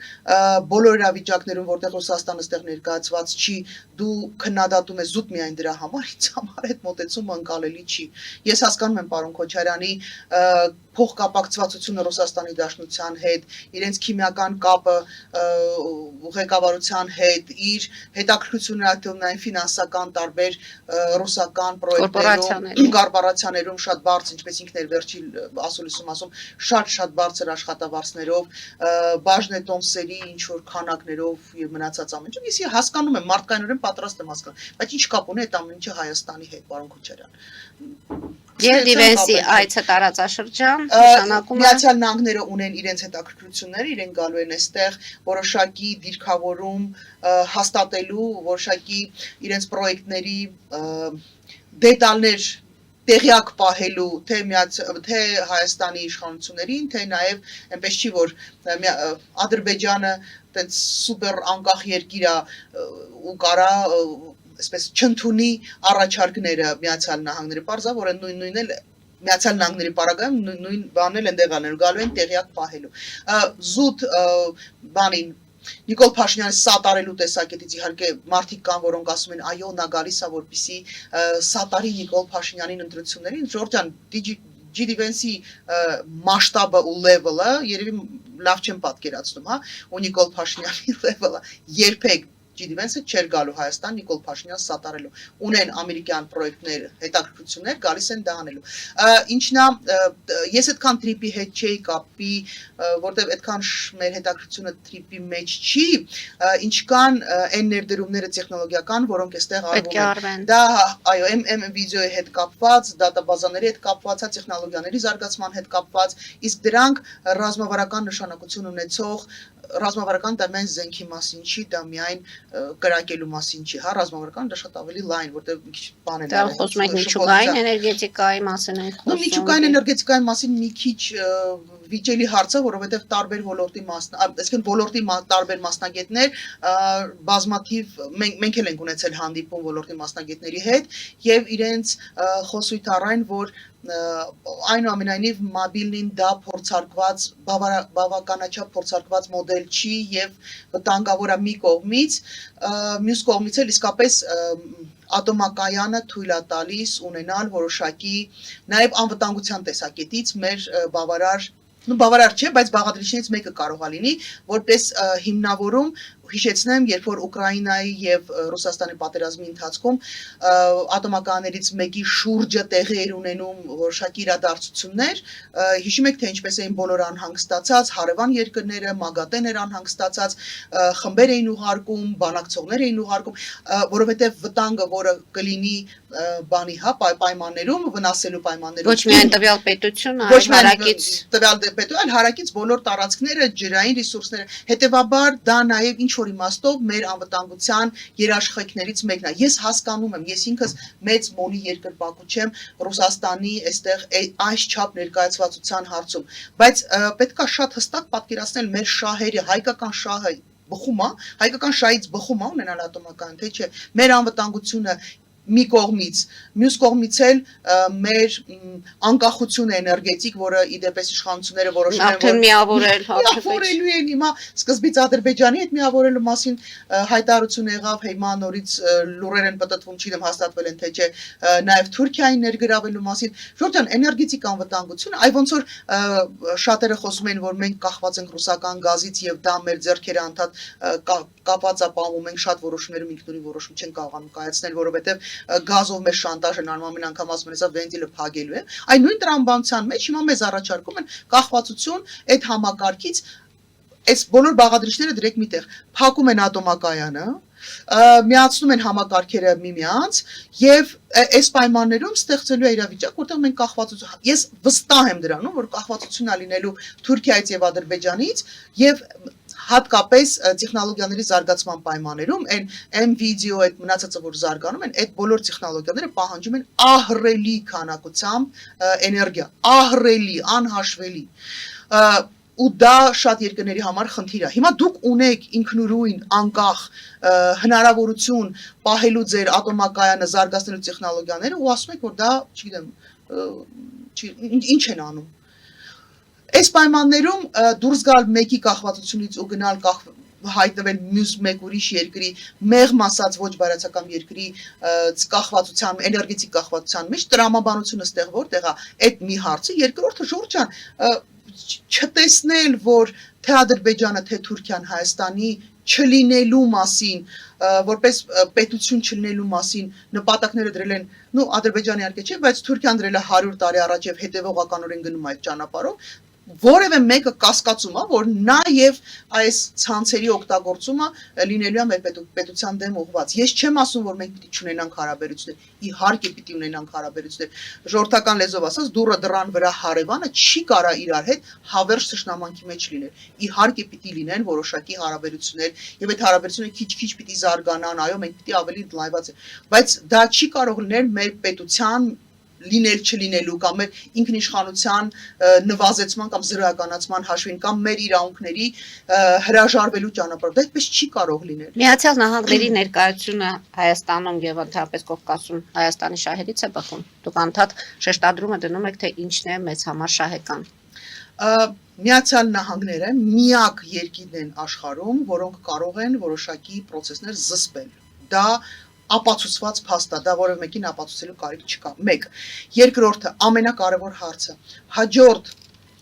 բոլոր իրավիճակներում, որտեղ Ռուսաստանը ստեղ ներկայացված չի, դու քննադատում ես զուտ միայն դրա համար, ինձ համար այդ մոտեցումը ընկալելի չի։ Ես հասկանում եմ պարոն Քոչարյանի փոխկապակցվածությունը Ռուսաստանի Դաշնության հետ, իրենց քիմիական կապը ղեկավարության հետ, իր հետաքրքրությունը ատոմային ֆինանսական տարբեր ռուսական պրոյեկտներում, կորպորացիաներում շատ բարձր, ինչպես ինքն էր վերջի ասուլիսում ասում, շատ բարձր աշխատավարձներով, բաժնետոմսերի ինչ որ քանակներով եւ մնացած ամեն ինչ։ Ես հասկանում եմ, մարդկայնորեն պատրաստ եմ հասկանում, բայց ինչ կապ ունի այդ ամեն ինչը Հայաստանի հետ, պարոն Քոչարյան։ Եվ Վենսի այցը տարածաշրջան նշանակում է Միացյալ Նահանգները ունեն իրենց հետաքրքրությունները, իրենք գալու են այստեղ որոշակի դիրքավորում հաստատելու, որոշակի իրենց պրոյեկտների դետալներ տեղյակ պահելու թե Հայաստանի իշխանություններին, թե նաև այնպես չի, որ Ադրբեջանը այդպես սուպեր անկախ երկիր է ու կարա այսպես չընդունի առաջարկները Միացյալ Նահանգների, պարզա որ նույնն էլ Միացյալ Նահանգների պարագայում նույն բանն էլ են դեղանել, գալու են տեղյակ պահելու։ Զուտ բանին Նիկոլ Փաշինյանը սատարելու տեսակետից իհարկե մարդիկ կան, որոնք ասում են, այո, նա գալիս է, որպեսզի սատարի Նիկոլ Փաշինյանին ընտրություններին, Ժորժան DG Vance-ի մասշտաբը ու լեվելը երևի լավ չեմ պատկերացնում, հա, ու Նիկոլ Փաշինյանի լեվելը երբեք Ջի Դի Վենսը չէր գալու Հայաստան Նիկոլ Փաշինյան սատարելու։ Ունեն ամերիկյան պրոյեկտներ, հետաքրքրություններ, գալիս են դա անելու։ Ինչն է, ես այդքան տրիպի հետ չէի կապի, որտեղ այդքան մեր հետաքրքրությունը տրիպի մեջ չի, ինչքան այն ներդրումները տեխնոլոգիական, որոնք այստեղ արվում են։ Դա այո, M վիդեոյի հետ կապված, դատաբազաների հետ կապված, տեխնոլոգիաների զարգացման հետ կապված, իսկ դրանք ռազմավարական նշանակություն ունեցող ռազմավարական դա միայն զենքի մասին չի, դա միայն կրակելու մասին չի, հա, ռազմավարական դա շատ ավելի լայն, որտեղ մի քիչ բաներ Դա խոսում ենք միջուկային էներգետիկայի մասին ենք խոսում։ Միջուկային էներգետիկայի մասին մի քիչ վիճելի հարց է, որովհետև տարբեր ոլորտի այսինքն ոլորտի տարբեր մասնագետներ բազմաթիվ մենք էլ ենք ունեցել հանդիպում ոլորտի մասնագետների հետ եւ իրենց խոսույթ առայն, որ այնուամենայնիվ մոբիլին դա փորձարկված բավականաչափ փորձարկված մոդել չի եւ վտանգավոր է մի կողմից, մյուս կողմից էլ իսկապես ատոմակայանը թույլ է տալիս ունենալ որոշակի նաեւ անվտանգության տեսակետից մեր բավարար չէ, բայց բաղադրիչներից մեկը կարող է լինի, որպես հիմնավորում հիշեցնեմ, երբ որ Ուկրաինայի եւ Ռուսաստանի պատերազմի ընթացքում ատոմակայաններից մեկի շուրջը տեղի էր ունենում որոշակի իրադարձություններ, հիշում եք թե ինչպես էին բոլոր անհանգստացած, հարևան երկրները, ՄԱԳԱՏԵ-ն էր անհանգստացած, խմբեր էին ուղարկում, բանակցողներ էին ուղարկում, որովհետեւ վտանգը, որը կլինի բանի, հա, պայմաններում, վնասելու պայմաններում։ Ոչ միայն տվյալ պետությունը, այլ հարակից տվյալ պետություն, այլ հարակից բոլոր տարածքները, ջրային ռեսուրսները, հետեւաբար դա նաեւ ինչ որ իմաստով մեր անվտանգության երաշխիքներից մեկն է։ Ես հասկանում եմ, ես ինքս մեծ մոլի երկրպագու չեմ Ռուսաստանի այստեղ այս չափ ներկայացվածության հարցում, բայց պետք է շատ հստակ պատկերացնել մեր շահերը, հայկական շահը բխում է, հայկական շահից բխում է ունենալ ատոմական, թե չէ, մեր անվտանգությունը մի կողմից, մյուս կողմից էլ մեր անկախությունը էներգետիկ, որը իդեպս իշխանությունները որոշել են, որ միավորելու են հիմա սկզբից Ադրբեջանի հետ միավորելու մասին հայտարարություն եղավ, հիմա նորից լուրեր են պտտվում, չգիտեմ հաստատվել են թե չէ, նաև Թուրքիային ներգրավելու մասին։ Ժորժան, էներգետիկ անվտանգությունը, այ ոնց որ շատերը խոսում են, որ մենք կախված ենք ռուսական գազից եւ դա մեր ձեռքերը անդադ կապած է պահում, մենք շատ որոշումներում ինքնուրույն որոշում չենք կարողանում կայացնել, որովհետեւ գազով մեր շանտաժը նորմալ անգամ ասում են, հեսա վենտիլը փակելու է։ Այն նույն տրամաբանության մեջ հիմա մեզ առաջարկում են կախվածություն այդ համակարգից, այս բոլոր բաղադրիչները դրեք միտեղ, փակում են ատոմակայանը, միացնում են համակարգերը միմյանց եւ այս պայմաններում ստեղծելու է իրավիճակ, որտեղ մենք կախվածություն, ես վստահ եմ դրանում, որ կախվածություն է լինելու Թուրքիայից եւ Ադրբեջանից եւ հատկապես տեխնոլոգիաների զարգացման պայմաններում այն վիդեո այդ մնացածը որ զարգանում են, այդ բոլոր տեխնոլոգիաները պահանջում են ահռելի քանակությամբ էներգիա, ահռելի, անհաշվելի։ Ու դա շատ երկրների համար խնդիր է։ Հիմա դուք ունեք ինքնուրույն անկախ հնարավորություն պահելու ձեր ատոմակայանը զարգացնելու տեխնոլոգիաները ու ասում եք որ դա, չգիտեմ, ինչ են անում։ Այս պայմաններում դուրս գալ մեկի կախվածությունից ու գնալ հայտնվել մյուս մեկ ուրիշ երկրի մեղմ ասած ոչ բարացական երկրի կախվածության, էներգետիկ կախվածության մեջ տրամաբանությունը ստեղ որտեղ է, այդ մի հարցը, երկրորդը Ժորժան չտեսնել, որ թե Ադրբեջանը, թե Թուրքիան Հայաստանի չլինելու մասին, որպես պետություն չլինելու մասին նպատակները դրել են, նու Ադրբեջանը իհարկե չէ, բայց Թուրքիան դրել է 100 տարի առաջ եւ հետեւողականորեն գնում այդ ճանապարհով, որևէ մեկը կասկածում է, որ նաև այս ցանցերի օգտագործումը լինելու է մեր պետության դեմ ուղղված։ Ես չեմ ասում, որ մենք պիտի չունենանք հարաբերություններ, իհարկե պիտի ունենանք հարաբերություններ։ Ժողովրդական լեզվով ասած, դուռը դռան վրա հարևանը չի կարա իրար հետ հավերժ թշնամանքի մեջ լինել։ Իհարկե պիտի լինեն որոշակի հարաբերություններ, եւ այդ հարաբերությունները քիչ-քիչ պիտի զարգանան, այո, մենք պիտի ավելի լայված ենք, բայց դա չի կարող լինել մեր պետության լինել չլինելու կամ մեր ինքնիշխանության նվազեցման կամ զրոյականացման հաշվին կամ մեր իրավունքների հրաժարվելու ճանապարհով, դա այդպես չի կարող լինել։ Միացյալ Նահանգների ներկայությունը Հայաստանում եւ ընդհանրապես Կովկասում Հայաստանի շահերից է բխում։ Դուք անդադ շեշտադրումը դնում եք, թե ինչն է մեծ համար շահեկան։ Միացյալ Նահանգները միակ երկիրն են աշխարհում, որոնք կարող են որոշակի process-ներ զսպել։ Դա ապացուցված փաստ է, դա որևէ մեկին ապացուցելու կարիք չկա։ 1. Երկրորդը, ամենակարևոր հարցը, հաջորդ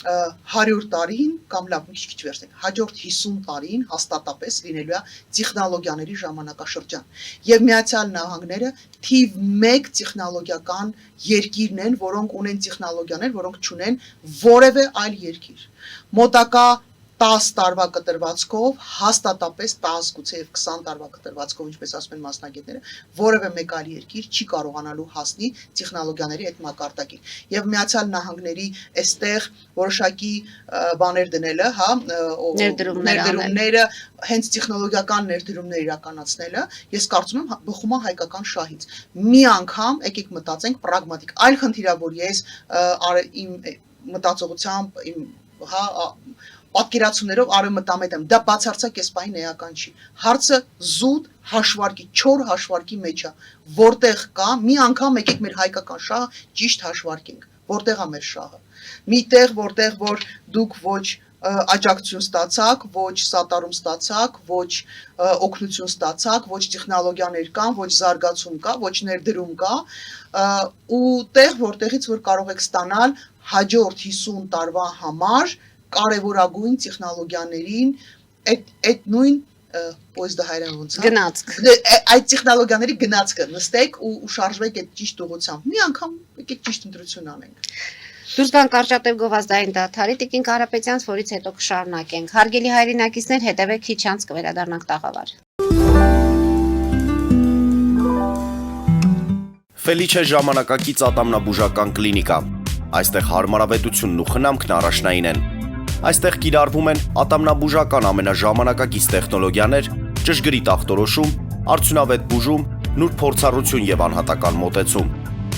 100 տարին կամ լավ մի քիչ վերցնենք հաջորդ 50 տարին հաստատապես լինելու է տեխնոլոգիաների ժամանակաշրջան եւ Միացյալ Նահանգները թիվ 1 տեխնոլոգիական երկիրն են, որոնք ունեն տեխնոլոգիաներ, որոնք չունեն որևէ այլ երկիր։ Մոտակա 10 տարվա կտրվածքով հաստատապես 10 գուցե եւ 20 տարվա կտրվածքով, ինչպես ասում են մասնագետները, որևէ մեկ այլ երկիր չի կարողանալու հասնի տեխնոլոգիաների այդ մակարդակին։ Եվ Միացյալ Նահանգների այստեղ որոշակի բաներ դնելը, հա, ներդրումները, հենց տեխնոլոգիական ներդրումներ իրականացնելը, ես կարծում եմ բխում է հայկական շահից։ Մի անգամ եկեք մտածենք պրագմատիկ։ Այլ խնդիր է, որ ես իմ մտածողությամբ, իմ հա պատկերացումներով արևմտամետ եմ, դա բացարձակ այս պահին էական չի։ Հարցը զուտ հաշվարկի, 4 հաշվարկի մեջ է, որտեղ կա, մի անգամ եկեք մեր հայկական շահը ճիշտ հաշվարկենք, որտեղ է մեր շահը։ Մի տեղ, որտեղ որ դուք ոչ աջակցություն ստացաք, ոչ սատարում ստացաք, ոչ օգնություն ստացաք, ոչ տեխնոլոգիաներ կան, ոչ զարգացում կա, ոչ ներդրում կա, ու տեղ, որտեղից որ կարող եք ստանալ հաջորդ 50 տարվա համար կարևորագույն տեխնոլոգիաներին այդ նույն պոյզդը հայերեն ոնց է գնացք այդ տեխնոլոգիաների գնացքը նստեք ու շարժվեք այդ ճիշտ ուղղությամբ մի անգամ եկեք ճիշտ ընտրություն անենք Դուրս գանք Արժատև գովազդային դադարի Տիկին Կարապետյանց, որից հետո կշարունակենք։ Հարգելի հայրենակիցներ, հետևեք քիչ անց կվերադառնանք տաղավար։ Ֆելիչե ժամանակակից ատամնաբուժական կլինիկա։ Այստեղ հարմարավետությունն ու խնամքն առաջնային են։ Այստեղ կիրառվում են ատամնաբուժական ամենաժամանակակից տեխնոլոգիաներ, ճշգրիտ ախտորոշում, արդյունավետ բուժում, նուրբ փորձառություն եւ անհատական մոտեցում։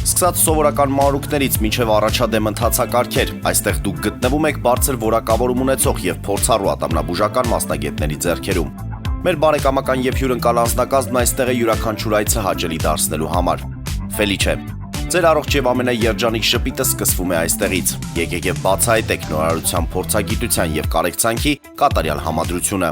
Սկսած սովորական մանրուքներից մինչև առաջադեմ ընթացակարգեր, այստեղ դուք գտնվում եք բարձր որակավորում ունեցող եւ փորձառու ատամնաբուժական մասնագետների ձեռքերում։ Մեր բարեկամական եւ հյուրընկալ անձնակազմն այստեղ է յուրաքանչյուր այցը հաճելի դարձնելու համար։ Ֆելիչե, ձեր առողջ եւ ամենաերջանիկ շպիտը սկսվում է այստեղից։ Եկեք եւ բացահայտեք նորարարության փորձագիտության եւ կարեկցանքի կատարյալ համադրությունը։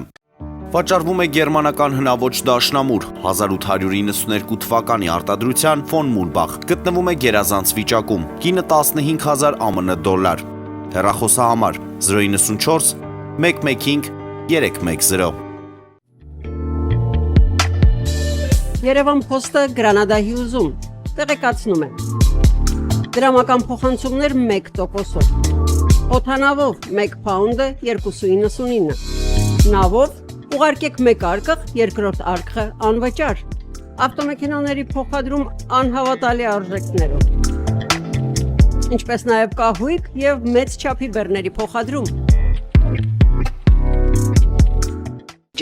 Վաճառվում է գերմանական հնաոճ դաշնամուր 1892 թվականի արտադրության ֆոն Մուրբախ, գտնվում է գերազանց վիճակում, կինը 15000 ԱՄՆ դոլար։ Հեռախոսահամար 094 115 310։ Երևան փոստը Գրանադա Հյուզում տեղեկացնում է։ Դրամական փոխանցումներ 1%-ով։ Օդանավով 1 փաունդը 2.99։ Նավով ուղարկեք մեկ արկղ, երկրորդ արկղը անվճար։ Ավտոմեքենաների փոխադրում անհավատալի արժեքներով։ Ինչպես նաև կահույք եւ մեծ չափի բեռների փոխադրում։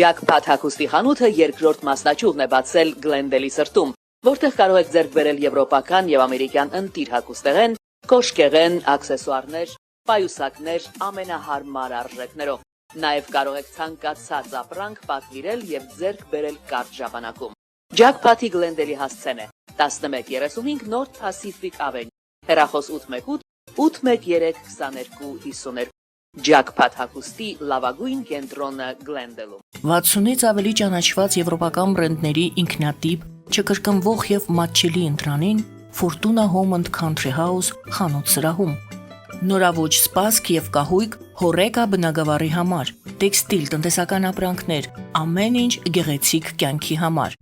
Jackpot հագուստի խանութը երկրորդ մասնաճյուղն է բացել Գլենդելի սրտում, որտեղ կարող եք ձեռք բերել եվրոպական եւ ամերիկյան ընտիր հագուստեղեն, կոշկեղեն, աքսեսուարներ, պայուսակներ ամենահարմար արժեքներով։ Նաև կարող եք ցանկացած ապրանք պատվիրել եւ ձեռք բերել կարճ ժամանակում։ Jackpot-ի Գլենդելի հասցեն է 1135 North Pacific Avenue, հեռախոս 818 813 2252։ Jackpot հագուստի լավագույն կենտրոնը Գլենդելում։ 60-ից ավելի ճանաչված եվրոպական բրենդների ինքնատիպ, չկրկնվող եւ մատչելի ընտրանին Fortuna Home and Country House խանութ սրահում։ Նորավոճ սպասք եւ կահույք հորեկա բնագավառի համար, տեքստիլ տնտեսական ապրանքներ, ամեն ինչ գեղեցիկ կյանքի համար։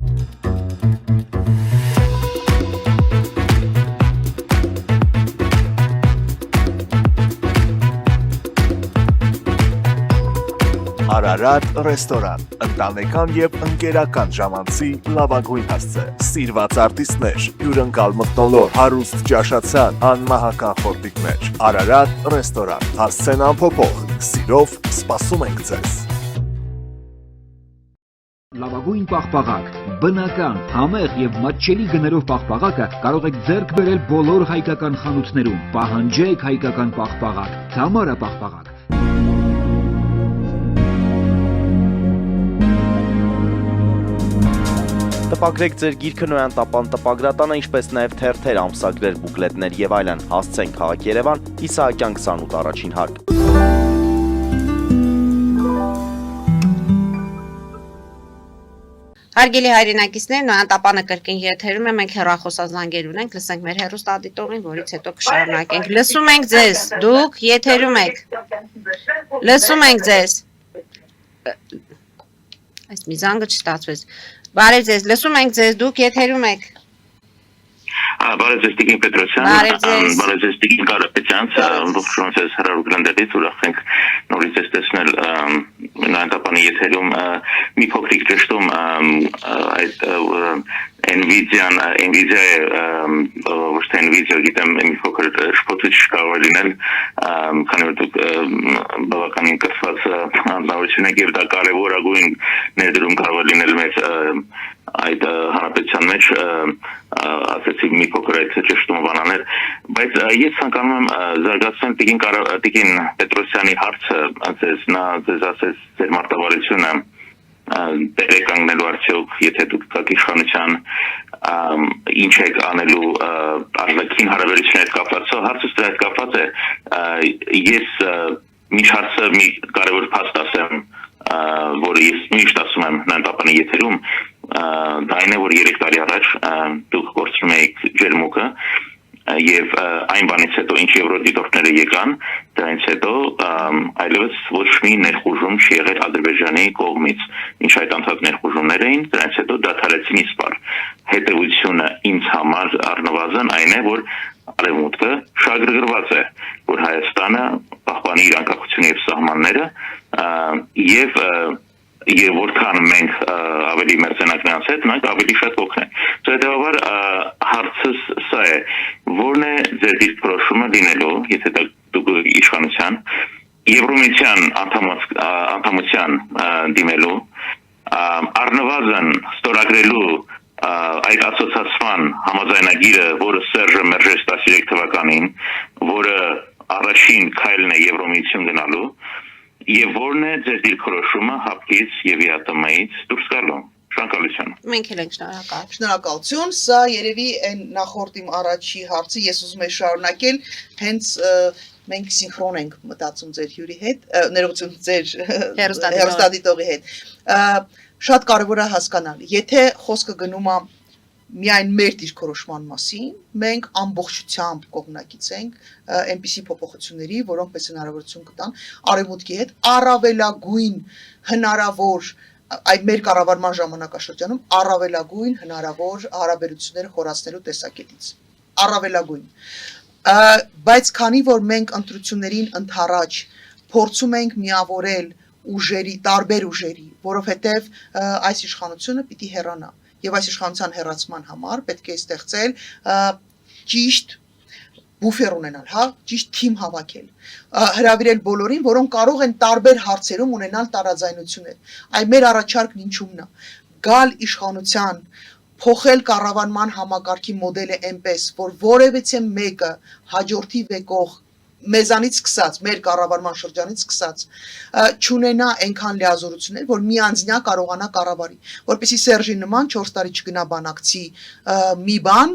Արարատ ռեստորան, ընտանեկան եւ ընկերական ժամանցի լավագույն հասցե, սիրված արտիստներ, հյուրընկալ մթնոլորտ, հարուստ ճաշացան, անմահական խորտիկներ, Արարատ ռեստորան, հասցեն անփոփոխ, սիրով սպասում ենք ձեզ։ Լավագույն պաղպաղակ, բնական, համեղ եւ մատչելի գներով պաղպաղակը կարող եք ձեռք բերել բոլոր հայկական խանութներում։ Պահանջեք հայկական պաղպաղակ, Թամարա պաղպաղակ։ Տպագրեք ձեր գիրքը Նոյան տապան տպագրատանը, ինչպես նաև թերթեր, ամսագրեր, բուկլետներ եւ այլն։ Հասցեն քաղաք Երևան, Իսահակյան 28 առաջին հարկ։ Հարգելի հայրենակիցներ, նոյանտապանը կրկին եթերում է, մենք հեռախոսազանգեր ունենք, լսենք մեր հեռուստադիտողին, որից հետո կշարունակենք։ Լսում ենք ձեզ, դուք եթերում եք։ Լսում ենք ձեզ։ Այս մի զանգը չստացվեց։ Բարև ձեզ, լսում ենք ձեզ, դուք եթերում եք։ Բարև ձեզ Տիկին Պետրոսյան, բարև ձեզ Տիկին Կարապետյան, ողջունում ձեզ հրավեր գլնդելից, ուրախ ենք նորից ձեզ տեսնել նոյանտապանի եթերում մի փոքրիկ ճշտում այդ Nvidia-ը ոչ թե Nvidia, գիտեմ մի փոքր շփոթիչ կարող է լինել, քանի որ դուք բավականին կրթված անձնավորություն եք եւ դա կարեւորագույն ներդրում կարող է լինել մեր այդ հանրապետության մեջ ասեցիք մի փոքր այդ ճշտումը բանաներ, բայց ես ցանկանում եմ զարգացնել Տիկին Պետրոսյանի հարցը, ձեզ ասեց ձեր մարտավարությունը տեղեկանգնելու արդյոք, եթե դուք գաք իշխանության, ինչ եք անելու արտաքին հարաբերությունների հետ կապված, հարցը դրա հետ կապված է, ես միշտ հարցը մի կարևոր փաստ ասեմ, որը ես միշտ ասում եմ նոյանտապանի եթերում, դա այն է, որ 3 տարի առաջ դուք կորցնում եք ջերմուկը եւ այն բանից հետո ինչ եվրոդիտորդները եկան, դրանից հետո այլևս ոչ մի ներխուժում չի եղել Ադրբեջանի կողմից, ինչ այդ անցած ներխուժումներ էին, դրանից հետո դադարեցին իսպար։ Հետևությունը ինձ համար առնվազն այն է, որ արևմուտքը շահագրգռված է, որ Հայաստանը պահպանի իր անկախությունը եւ սահմանները եւ որքան մենք ավելի մերձենակ նրանց հետ, մենք ավելի շատ կօգնենք։ Հետևաբար հարցս սա է, որն է ձեր դիրքորոշումը լինելու, եթե դուք իշխանության, Եվրոմիության անդամության դիմելու, առնվազն ստորագրելու այդ ասոցիացիան համաձայնագիրը, որը Սերժը մերժեց 13 թվականին, որը առաջին քայլն է Եվրոմիություն գնալու, եւ որն է ձեր դիրքորոշումը հապկից եւ ԵԱՏՄ-ից դուրս գալու։ Շնորհակալություն։ Մենք էլ ենք շնորհակալ։ Շնորհակալություն, սա երևի այն նախորդ իմ առաջի հարցը, ես ուզում եմ շարունակել, հենց մենք սինխրոն ենք մտածում ձեր հյուրի հետ, ներողություն ձեր հեռուստադիտողի հետ։ Շատ կարևոր է հասկանալ, եթե խոսքը գնում է միայն մեր դիրքորոշման մասին, մենք ամբողջությամբ կողմնակից ենք այնպիսի փոփոխությունների, որոնք մեզ հնարավորություն կտան արևմուտքի հետ առավելագույն հնարավոր այդ մեր կառավարման ժամանակաշրջանում առավելագույն հնարավոր հարաբերությունները խորացնելու տեսակետից առավելագույն բայց քանի որ մենք ընտրություններին ընդառաջ փորձում ենք միավորել ուժերի տարբեր ուժերի, որովհետև այս իշխանությունը պիտի հեռանա եւ այս իշխանության հեռացման համար պետք է ստեղծել ճիշտ բուֆեր ունենալ, հա, ճիշտ թիմ հավաքել, հրավիրել բոլորին, որոնք կարող են տարբեր հարցերում ունենալ տարաձայնություններ։ Այ մեր առաջարկն ինչումն է, գալ իշխանության, փոխել կառավարման համակարգի մոդելը այնպես, որ որևէ մեկը հաջորդի եկող մեզանից սկսած, մեր կառավարման շրջանից սկսած, չունենա այնքան լիազորություններ, որ միանձնյա կարողանա կառավարի, որպեսզի Սերժի նման 4 տարի չգնա բանակցի մի բան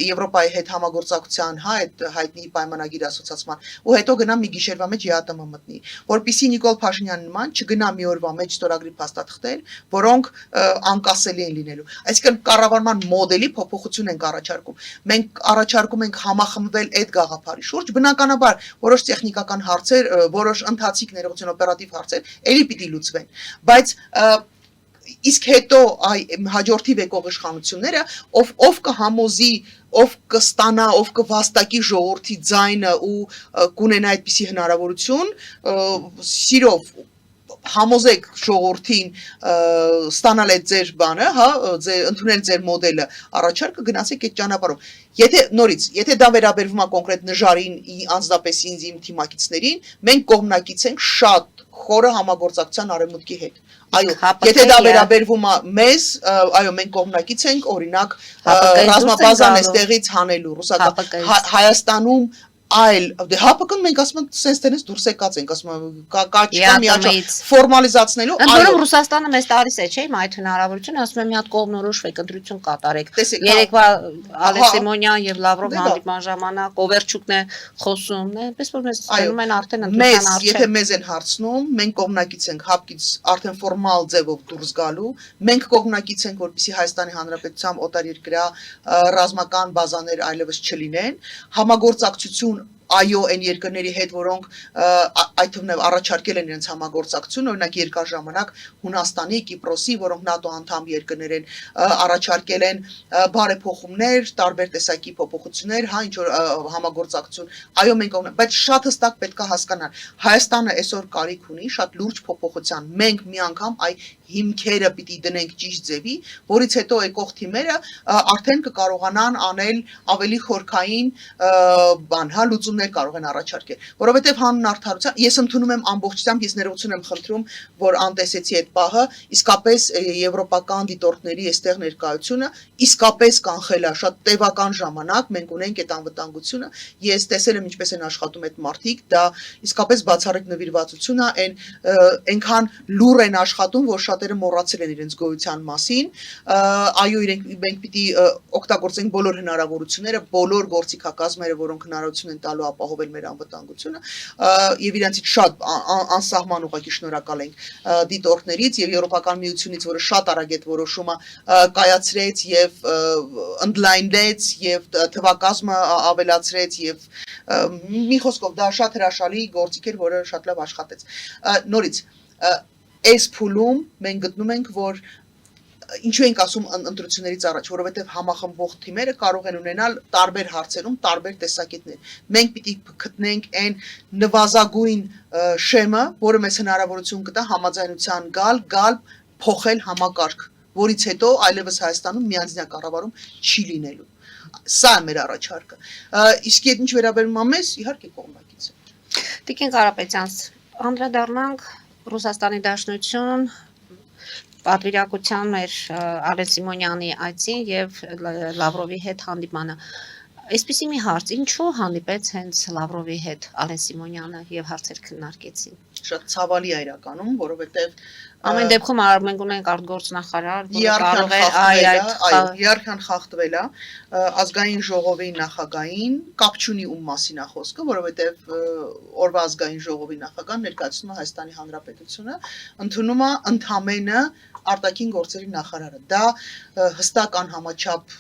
Եվրոպայի հետ համագործակցության, հա, այդ հայտնի պայմանագիր ասոցիացման, ու հետո գնա մի գիշերվա մեջ ԵԱՏՄ մտնի, որպեսզի Նիկոլ Փաշինյանի նման չգնա մի օրվա մեջ ստորագրի փաստաթղթեր, որոնք անկասելի են լինելու։ Այսինքն կառավարման մոդելի փոփոխություն ենք առաջարկում։ Մենք առաջարկում ենք համախմբվել այդ գաղափարի շուրջ, բնականաբար որոշ տեխնիկական հարցեր, որոշ ընթացիկ ներողություն օպերատիվ հարցեր էլի պիտի լուծվեն, բայց իսկ հետո հաջորդի եկող իշխանությունները ով կհամոզի, ով կստանա, ով կվաստակի ժողովրդի ձայնը ու կունենա այդպիսի հնարավորություն, սիրով համոզեք ժողովրդին ստանալ այդ ձեր բանը, հա, ընդունել ձեր մոդելը, առաջարկը գնացեք այդ ճանապարհով։ Եթե դա վերաբերվում է կոնկրետ նժարին, անձնապես ինձ իմ թիմակիցներին, մենք կողմնակից ենք շատ խորը համագործակցության արևմուտքի հետ։ Այո, եթե դա վերաբերվում է մեզ, այո, մենք կողմնակից ենք, օրինակ, ռազմաբազան այստեղից հանելու ռուսական Հայաստանում այլ դե ՀԱՊԿ-ն մենք ասում ենք sense tennis դուրս եկած ենք, ասում կա միաճ ֆորմալիզացնելու, Ընդ որում Ռուսաստանը մեզ տալիս է, չէ՞, այդ հնարավորությունը, ասում եմ մի հատ կողմնորոշվեք, ընտրություն կատարեք։ Երեկվա Ալեն Սիմոնյան եւ Լավրով հանդիպման ժամանակ Կովերչուկն է խոսում, այնպես որ մեզ ստանում են արդեն ընտրության արժեք։ Եթե մեզ են հարցնում, մենք կողմնակից ենք ՀԱՊԿ-ից արդեն ֆորմալ ձևով դուրս գալու, մենք կողմնակից ենք, որպեսզի Հայաստանի Հանրապետության օտարերկրյա ռազմական բազաներ այլևս չլինեն, համագործակցություն այո այն երկրների հետ, որոնք այդ թվում առաջարկել են իրենց համագործակցություն, օրինակ երկար ժամանակ Հունաստանի, Կիպրոսի, որոնք ՆԱՏՕ անդամ երկրներ են, առաջարկել են բարեփոխումներ, տարբեր տեսակի փոփոխություններ, հա ինչ որ համագործակցություն, այո մենք բայց շատ հստակ պետք է հասկանալ, Հայաստանը այսօր կարիք ունի շատ լուրջ փոփոխության, մենք մի անգամ այ հիմքերը պիտի դնենք ճիշտ ձևի, որից հետո եկող թիմերը արդեն կկարողանան անել ավելի խորքային բան, հա լուծումներ կարող են առաջարկել, որովհետև հանուն արդարության ես ընդունում եմ ամբողջությամբ, ես ներողություն եմ խնդրում, որ անտեսեցի այդ պահը, իսկապես եվրոպական դիտորդների այստեղ ներկայությունը իսկապես կանխել է շատ տևական ժամանակ, մենք ունենք այդ անվտանգությունը, ես տեսել եմ ինչպես են աշխատում այդ մարդիկ, դա իսկապես բացառիկ նվիրվածություն է, այնքան լուր են աշխատում, որ շատերը մոռացել են իրենց գոյության մասին, այո մենք պիտի օգտագործենք բոլոր հնարավորությունները, բոլոր գործիքակազմերը, որոնք հնարավորություն են տալու ապահովել մեր անվտանգությունը, եւ իրենցից շատ անսահման ուղղակի շնորհակալ ենք դիտորդներից եւ Եվրոպական միությունից, որը շատ արագ այդ որոշումը կայացրեց եւ ընդլայնեց եւ թվակազմը ավելացրեց եւ մի խոսքով դա շատ հրաշալի գործիք էր, որը շատ լավ աշխատեց։ Նորից այս փուլում մենք գտնում ենք, որ ինչու ենք ասում ընտրություններից առաջ, որովհետև համախմբող թիմերը կարող են ունենալ տարբեր հարցերում տարբեր տեսակետներ։ Մենք պիտի գտնենք այն նվազագույն շեմը, որը մեզ հնարավորություն կտա համաձայնության գալ, փոխել համակարգ, որից հետո այլևս Հայաստանում միանձնյա կառավարում չի լինելու։ Սա է մեր առաջարկը։ Իսկ այդ ինչ վերաբերում է մեզ, իհարկե կողմնակից է։ Տիկին Կարապետյան, անդրադառնանք Ռուսաստանի Դաշնություն պատվիրակության մեր Ալեն Սիմոնյանի այցին եւ Լավրովի հետ հանդիպմանը։ Այսպեսի մի հարց, ինչու հանդիպեց հենց Լավրովի հետ Ալեն Սիմոնյանը եւ հարցեր քննարկեցին։ Շատ ցավալի է իրականում, որովհետեւ ամեն դեպքում մենք ունենք արտգործնախարար, որը կարող է իերքան խախտվել է ազգային ժողովի նախագահին, կապ չունի ում մասին է խոսքը, որովհետեւ օրվա ազգային ժողովի նախագահն ներկայացնում է Հայաստանի Հանրապետությունը, ընդունում է ընդամենը արտաքին գործերի նախարարը։ Դա հստակ անհամաչափ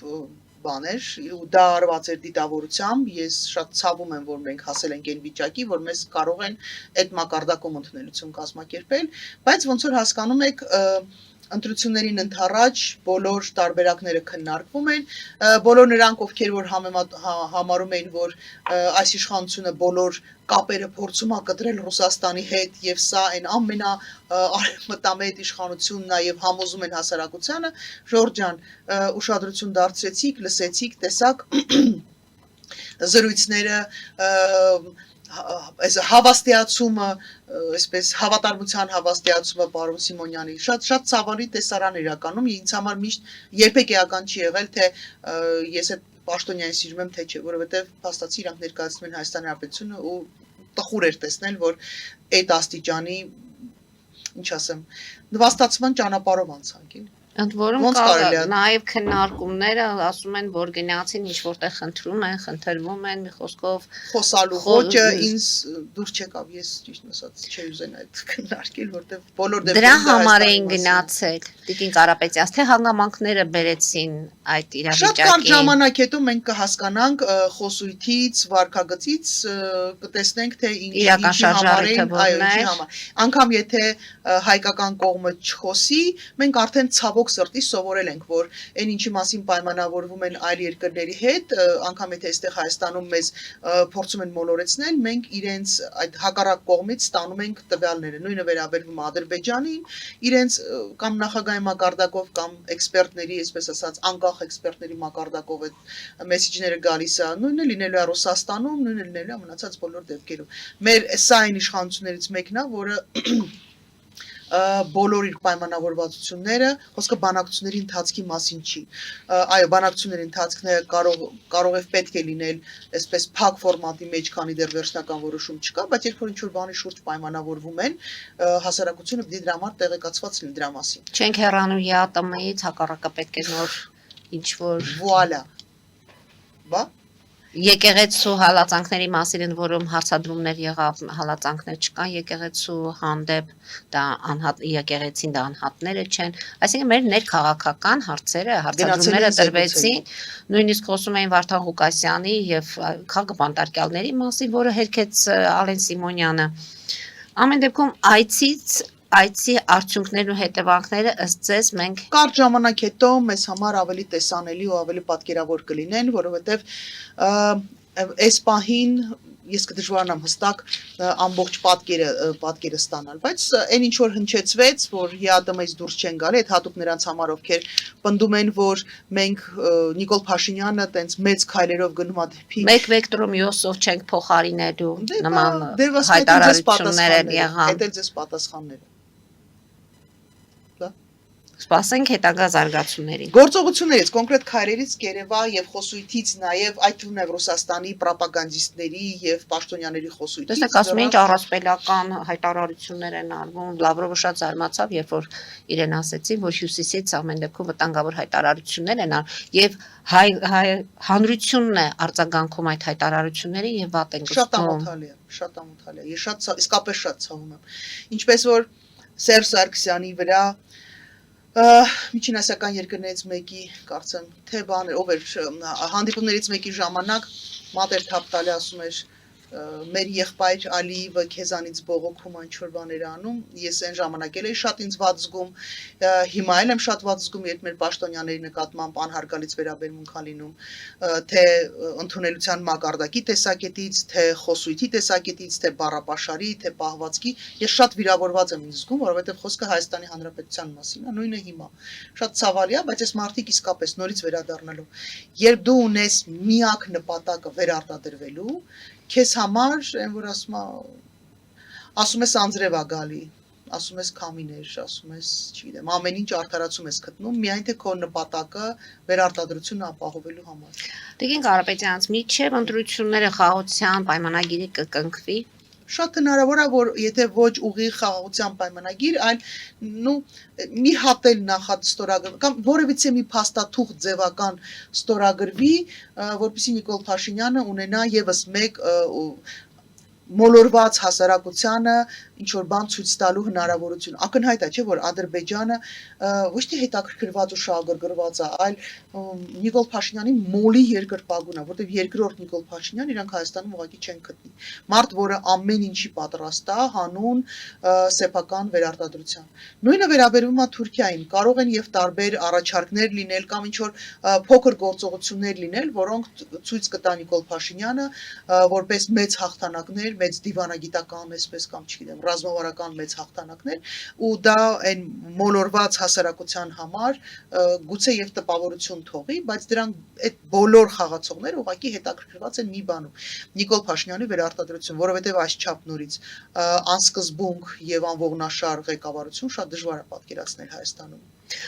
բաներ, ու դա արված էր դիտավորությամբ, ես շատ ցավում եմ, որ մենք հասել ենք այն վիճակի, որ մեզ կարող են այդ մակարդակում ընդունելություն կազմակերպել, բայց ոնց որ հասկանում եք, ընտրություններին ընդառաջ բոլոր տարբերակները քննարկվում են, բոլոր նրանք, ովքեր որ համարում էին, որ այս իշխանությունը բոլոր կապերը փորձում է կտրել Ռուսաստանի հետ եւ սա այն ամենաարևմտամետ իշխանությունն է եւ համոզում են հասարակությանը, Ժորժ ջան, ուշադրություն դարձրեցիք, լսեցիք, տեսակ զրույցները, այս հավաստիացումը, այսպես հավատարմության հավաստիացումը պարոն Սիմոնյանի շատ ցավալի տեսարան իրականում ինձ համար միշտ երբեք էական չի եղել թե ես այդ պաշտոնյային սիրում եմ թե չէ, որովհետև փաստացի իրանք ներկայացնում են Հայաստանի Հանրապետությունը ու տխուր էր տեսնել, որ այդ աստիճանի, ինչ ասեմ, նվաստացման ճանապարհով անցանք, Ընդ որում նաև քննարկումները ասում են, որ գնացին ինչ որտեղ խնդրում են, խնդրվում են, մի խոսքով խոսալու ոճը ինձ դուր չեկավ, ես ճիշտ ասած չէի ուզենա այդ քննարկել, որտեղ բոլոր դեպքերում դրա համար էին գնացել, Տիկին Կարապետյան, թե հանգամանքները բերեցին այդ իրավիճակին։ Շատ կարճ ժամանակ հետո մենք կհասկանանք խոսույթից, վարքագծից, կտեսնենք թե ինչի համար են, այո, ինչի համար։ Անկամ եթե հայկական կողմը չխոսի, մենք արդեն ցավոք սրտի սովորել ենք, որ այն ինչի մասին պայմանավորվում են այլ երկրների հետ, անգամ եթե այստեղ Հայաստանում մեզ փորձում են մոլորեցնել, մենք իրենց այդ հակառակ կողմից ստանում ենք տվյալները, նույնը վերաբերվում է Ադրբեջանին, իրենց կամ նախագահի մակարդակով կամ էքսպերտների, այսպես ասած, անկախ էքսպերտների մակարդակով այդ մեսեջները գալիս է, նույնը լինելու է Ռուսաստանում, նույնը լինելու է մնացած բոլոր դեպքերում։ Մեր սա այն իշխանություններից մեկն է, որը բոլոր իր պայմանավորվածությունները, խոսքը բանակցությունների ընթացքի մասին չի։ Այո, բանակցությունների ընթացքն է կարող է պետք է լինել այսպես փակ ֆորմատի մեջ, քանի դեռ վերջնական որոշում չկա, բայց երբ որ ինչ-որ բանի շուրջ պայմանավորվում են, հասարակությունը պիտի դրա համար տեղեկացված լինի դրա մասին։ Չենք հեռանում ԵԱՏՄ-ից, հակառակը պետք է նոր ինչ-որ Վուալա։ Բա եկեղեցու հալածանքների մասին, որում հարցադրումներ եղավ, հալածանքներ չկան եկեղեցու հանդեպ, դա եկեղեցին դա անհատները չեն, այսինքն մեր ներքաղաքական հարցերը, հարցադրումները տրվեցին, նույնիսկ խոսում էին Վարդան Ղուկասյանի եւ քաղաք բանտարկյալների մասին, որը հերքեց Ալեն Սիմոնյանը։ Ամեն դեպքում այցի արդյունքներն ու հետևանքները ըստ ձեզ մենք կարճ ժամանակ հետո մեզ համար ավելի տեսանելի ու ավելի պատկերավոր կլինեն, որովհետև այս պահին ես կդժվարանամ հստակ ամբողջ պատկերը ստանալ, բայց այն ինչ որ հնչեցվեց, որ ԵԱՏՄ-ից դուրս չեն գալի, այդ հատուկ նրանց համար ովքեր պնդում են, որ մենք Նիկոլ Փաշինյանը տենց մեծ քայլերով գնում է դեպի մեկ վեկտորոմիոսով չենք փոխարինելու նման հայտարարություններ են եղան։ Այդ էլ ձեզ պատասխանները։ Սպասենք հետագա զարգացումներին։ Գործողություններից, կոնկրետ քայլերից կերևա եւ խոսույթից, նաեւ այդ թվում է Ռուսաստանի պրոպագանդիստների եւ պաշտոնյաների խոսույթից։ Տեսեք, ասում են առասպելական հայտարարություններ են արվում, Լավրովը շատ զարմացավ, երբ որ իրեն ասեցին, որ Հյուսիսից ամեն դեպքում վտանգավոր հայտարարություններ են եւ հանրությունն է արձագանքում այդ հայտարարություններին եւ վատ են գտնում։ Շատ ամոթալի է։ Ես իսկապես շատ ցավում եմ։ Ինչպես որ Սերժ Սարգսյանի վրա միջինասիական երկրներից մեկի, կարծեմ, թե բաներ, ով էր հանդիպումներից մեկի ժամանակ մատեր թափ տալի ասում էր մեր եղբայր Ալիևը քեզանից բողոքում ինչ-որ բաներ անում, ես այն ժամանակ էլ էի շատ ինձ վատ զգում, հիմա էլ եմ շատ վատ զգում, երբ մեր պաշտոնյաների նկատմամբ անհարգալից վերաբերմունք ա լինում, թե ընդունելության մակարդակի տեսակետից, թե խոսույթի տեսակետից, թե բառապաշարի, թե պահվածքի, ես շատ վիրավորված եմ ինձ զգում, որովհետև խոսքը Հայաստանի Հանրապետության մասին է, նույնը հիմա։ Շատ ցավալի է, բայց այս մարդիկ իսկապես նորից վերադառնալու, երբ դու ունես միակ նպատակը վերարտադրվելու, քեզ համար, այն որ ասում ես անձրև ա գալի, ասում ես քամիներ, ասում ես, չգիտեմ, ամեն ինչ արդարացում ես գտնում, միայն թե քո նպատակը վերարտադրությունը ապահովելու համար։ Տիկին Կարապետյանց, միջև ընտրությունները խաղաղության պայմանագիրը կկնքվի։ Շատ հնարավոր է, որ եթե ոչ ուղիղ խաղաղության պայմանագիր, այլ մի հատ էլ նախատ ստորագրվի, կամ որևիցե մի փաստաթուղթ ձևական ստորագրվի, որպեսզի Նիկոլ Փաշինյանը ունենա եւս մեկ մոլորված հասարակությանը ինչ որ բան ցույց տալու հնարավորություն։ Ակնհայտ է, չէ՞ որ Ադրբեջանը ոչ թե հետաքրքրված ու շահագրգռված է, այլ Նիկոլ Փաշինյանի մոլի երկրպագուն է, որտեղ երկրորդ Նիկոլ Փաշինյան իրանք Հայաստանում ուղղակի չեն գտնի։ Մարդ, որը ամեն ինչի պատրաստ է հանուն սեփական վերարտադրության։ Նույնը վերաբերում է Թուրքիային, կարող են եւ տարբեր առաջարկներ լինել կամ ինչ որ փոքր գործողություններ լինել, որոնք ցույց կտա Նիկոլ Փաշինյանը որպես մեծ հաղթանակներ, մեծ դիվանագիտական, այսպես կամ չգիտեմ, ռազմավարական մեծ հաղթանակներ ու դա այն մոլորված հասարակության համար գուցե եւ տպավորություն թողի, բայց դրանք այդ բոլոր խաղացողները ուղղակի հետաքրքրված են մի բանում՝ Նիկոլ Փաշինյանի վերարտադրություն, որովհետեւ այս չափ նորից անսկզբունք եւ անողնաշար ղեկավարություն շատ դժվար է պատկերացնել Հայաստանում։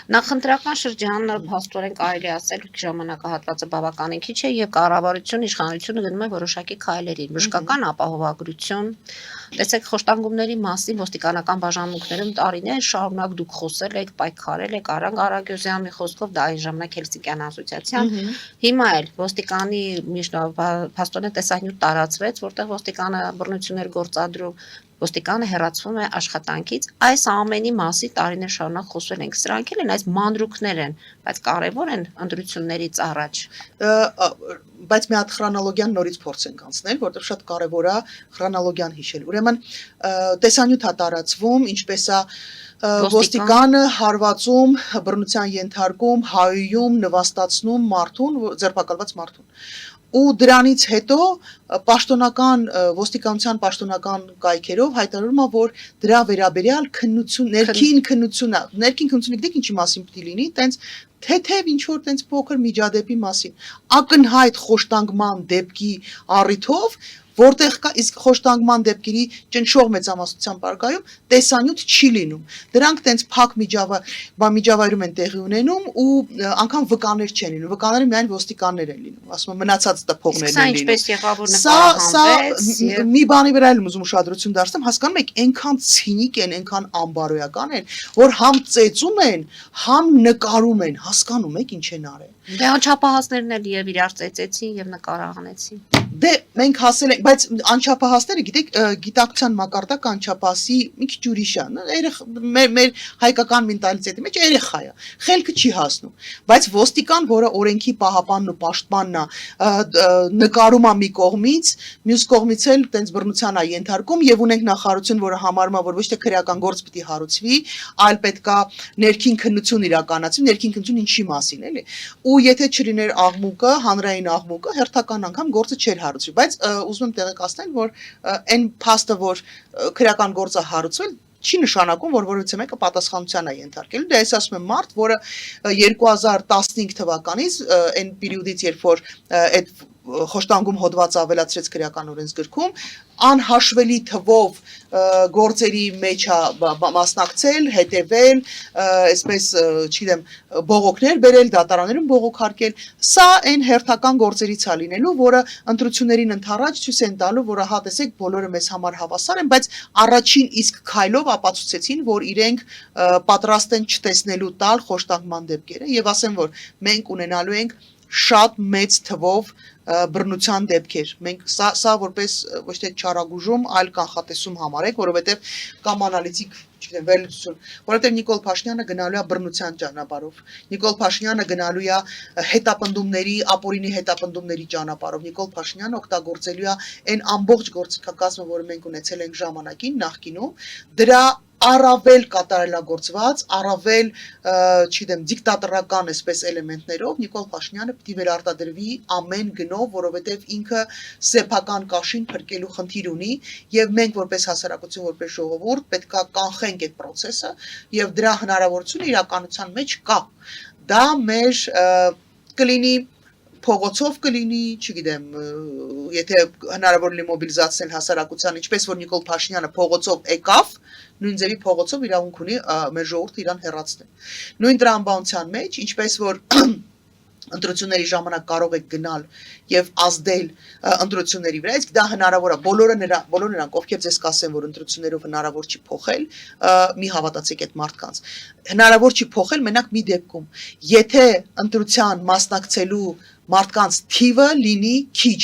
Նախընտրական շրջանը փաստորեն կարելի ասել ժամանակահատվածը բավականին քիչ է եւ կառավարություն իշխանությունը գնում է որոշակի քայլերի, բժշկական ապահովագրություն, տեսեք խոշտանգումների մասին ոստիկանական բաժանմունքներում տարիներ շարունակ դուք խոսել եք, պայքարել եք, Արամ Ղարագյուզյան մի խոսքով դա այն ժամանակ Հելսինկյան ասոցիացիան, հիմա էլ ոստիկանի փաստորեն տեսանյութ տարածվեց, որտեղ ոստիկանը բռնություններ գործադրում ոստիկանը հեռացվում է աշխատանքից, այս ամենի մասի տարիներ շարունակ խոսել ենք, սրանք էլ են այս մանրուքներ են, բայց կարևոր են ընտրություններից առաջ։ Բայց մի հատ քրոնոլոգիան նորից փորձենք անցնել, որտեղ շատ կարևոր է քրոնոլոգիան հիշել։ Ուրեմն տեսանյութ է տարածվում, ինչպես է ոստիկանը հարվածում, բռնության ենթարկում, հայում, նվաստացնում մարդուն, ձերբակալված մարդուն։ Ու դրանից հետո պաշտոնական ոստիկանության պաշտոնական կայքերով հայտարարում է, որ դրա վերաբերյալ քննություն, ներքին քննությունը գիտեք ինչի մասին պիտի լինի, տենց թեթև ինչ որ տենց փոքր միջադեպի մասին, ակնհայտ խոշտանգման դեպքի առիթով, որտեղ կա իսկ խոշտանգման դեպքերի ճնշող մեծամասնության պարագայում տեսանյութ չի լինում։ Դրանք տենց փակ միջավայրում են տեղի ունենում ու անգամ վկաներ չեն լինում։ Վկաները միայն ոստիկաններ են լինում, ասում եմ մնացած տփողներն Սա են լինում։ ինչպես եղավ որ նկարահանվեց Մի բանի վրա եմ ուզում ուշադրություն դարձնեմ, հասկանում եք, այնքան ցինիկ են, այնքան անբարոյական են, որ համ ծեծում են, համ նկարում են, հասկանում եք ինչ են արել։ Դե անչափահասներն էլ եւ իրար ծեծեցին եւ նկարահանեցին։ Դե մենք հասել ենք, բայց անչափահասները գիտեք, գիտակցության մակարդակ անչափահասի մի քիչ ուրիշ է, մեր հայկական մենտալիտետի մեջ երեխա է, խելքը չի հասնում, բայց ոստիկան, որը օրենքի պահապանն ու պաշտպանն է, նկարում է մի կողմից, մյուս կողմից էլ տենց բռնության է ենթարկում եւ ունենք նախարարություն, որը համարում է, որ ոչ թե քրեական գործ պիտի հարուցվի, այլ պետքա ներքին քննություն իրականացվի, ներքին քննություն ինչի մասին, էլի։ Ու եթե չլիներ աղմուկը, հանրային աղմուկը, հերթական անգամ գործը չէր հարուցվի, բայց ուզում եմ տեղեկացնել, որ այն փաստը, որ քրեական գործը հարուցվել, չի նշանակում, որ որևէ մեկը պատասխանության է ենթարկելու։ Դա ես ասում եմ մարդ, որը 2015 թվականից այն պերիոդից, երբ որ այդ խոշտանգում հոդված ավելացրեց քրեական օրենսգրքում, անհաշվելի թվով գործերի մեջ մասնակցել, հետևել, այսպես, չգիտեմ, բողոքներ բերել, դատարաններում բողոք հարկել, սա այն հերթական գործերից է լինելու, որը ընտրություններին ընդառաջ ցույց են տալու, որ ահա տեսեք, բոլորը մեզ համար հավասար են, բայց առաջին իսկ քայլով ապացուցեցին, որ իրենք պատրաստ են չտեսնելու տալ խոշտանգման դեպքերը, եւ ասեմ, որ մենք ունենալու ենք շատ մեծ թվով բռնության դեպքեր։ Մենք սա որպես ոչ թե չարագուժում, այլ կանխատեսում համարենք, որովհետև կամ անալիտիկ, չգիտեմ, վերլուծություն, որովհետև Նիկոլ Փաշինյանը գնալու է բռնության ճանապարհով։ Նիկոլ Փաշինյանը գնալու է հետապնդումների, ապօրինի հետապնդումների ճանապարհով։ Նիկոլ Փաշինյանը օգտագործելու է այն ամբողջ գործիքակազմը, որը մենք ունեցել ենք ժամանակին, նախկինում, դրա առավել կատարելագործված, առավել, չգիտեմ, դիկտատորական այսպես էլեմենտներով Նիկոլ Փաշինյանը պիտի վերարտադրվի ամեն գնով, որովհետև ինքը սեփական կաշին փրկելու խնդիր ունի եւ մենք որպես հասարակություն, որպես ժողովուրդ պետքա կանխենք այդ process-ը եւ դրա հնարավորությունը իրականության մեջ կա։ Դա մեր կլինի փողոցով կլինի, չգիտեմ, եթե հնարավոր լինի մոբիլիզացնել հասարակության, ինչպես որ Նիկոլ Փաշինյանը փողոցով եկավ, նույն ձևի փողոցով իրավունք ունի մեր ժողովուրդը իրան հեռացնել։ Նույն տրամաբանության մեջ, ինչպես որ ընտրությունների ժամանակ կարող եք գնալ եւ ազդել ընտրությունների վրա, իսկ դա հնարավոր է բոլոր նրանք, ովքեր ձեզ կասեն, որ ընտրություններով հնարավոր չի փոխել, մի հավատացեք այդ մարդկանց։ Հնարավոր չի փոխել մենակ մի դեպքում, եթե ընտրության մասնակցելու մարդկանց թիվը լինի քիչ։